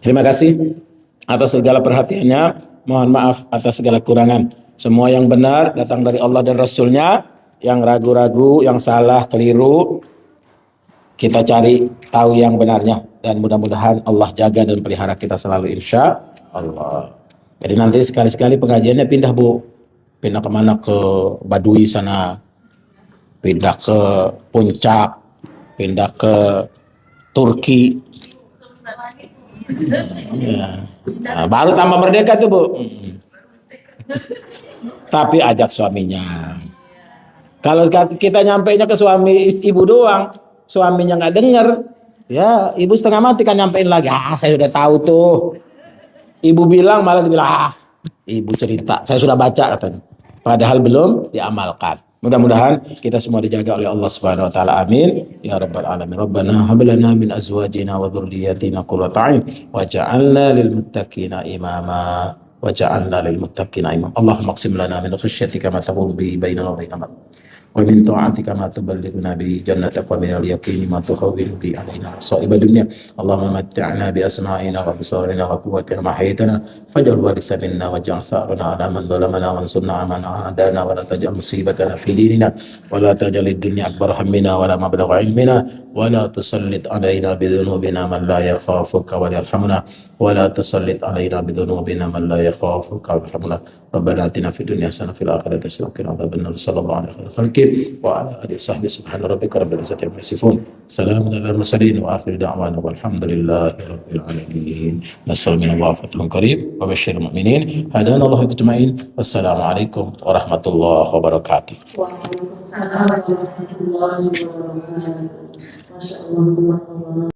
Terima kasih atas segala perhatiannya. Mohon maaf atas segala kurangan. Semua yang benar datang dari Allah dan Rasulnya. Yang ragu-ragu, yang salah, keliru, kita cari tahu yang benarnya. Dan mudah-mudahan Allah jaga dan pelihara kita selalu, insya Allah. Jadi nanti sekali-sekali pengajiannya pindah, Bu. Pindah kemana? Ke Baduy sana. Pindah ke Puncak. Pindah ke Turki. Ya. Nah, baru tambah merdeka tuh, Bu. Tapi ajak suaminya. Kalau kita nyampeinnya ke suami ibu doang, suaminya nggak denger, ya ibu setengah mati kan nyampein lagi. Saya udah tahu tuh. Ibu bilang malah dibilang, ibu cerita, saya sudah baca katanya. Padahal belum diamalkan. Mudah-mudahan kita semua dijaga oleh Allah Subhanahu wa taala. Amin ya rabbal alamin. Rabbana hab lana min azwajina wa dhurriyyatina qurrata a'yun waj'alna lil muttaqina imama. Waj'alna lil muttaqina imama. Allahumma qsim lana min khashyatika ma tahulu bihi bainana wa bainal ومن طاعتك ما تبلغنا به جنتك ومن اليقين ما تخول به علينا مصائب الدنيا اللهم متعنا بأسماعنا وأبصارنا وقوتنا ما أحييتنا فاجعل الوارث منا واجعل ثأرنا على من ظلمنا وانصرنا على من عادانا ولا تجعل مصيبتنا في ديننا ولا تجعل الدنيا أكبر همنا ولا مبلغ علمنا ولا تسلط علينا بذنوبنا من لا يخافك ولا يرحمنا ولا تسلط علينا بذنوبنا من لا يخافك ويرحمنا ربنا آتنا في الدنيا حسنة وفي الآخرة حسنة وقنا عذاب النار صلى الله عليه وسلم وعلى آله وصحبه سبحان ربك رب العزة عما يصفون سلام على المرسلين وآخر دعوانا والحمد لله رب العالمين نصر من الله وفتح قريب وبشر المؤمنين هدانا الله أجمعين والسلام عليكم ورحمة الله وبركاته. Waalaikumsalam warahmatullahi wabarakatuh. Masya Allah.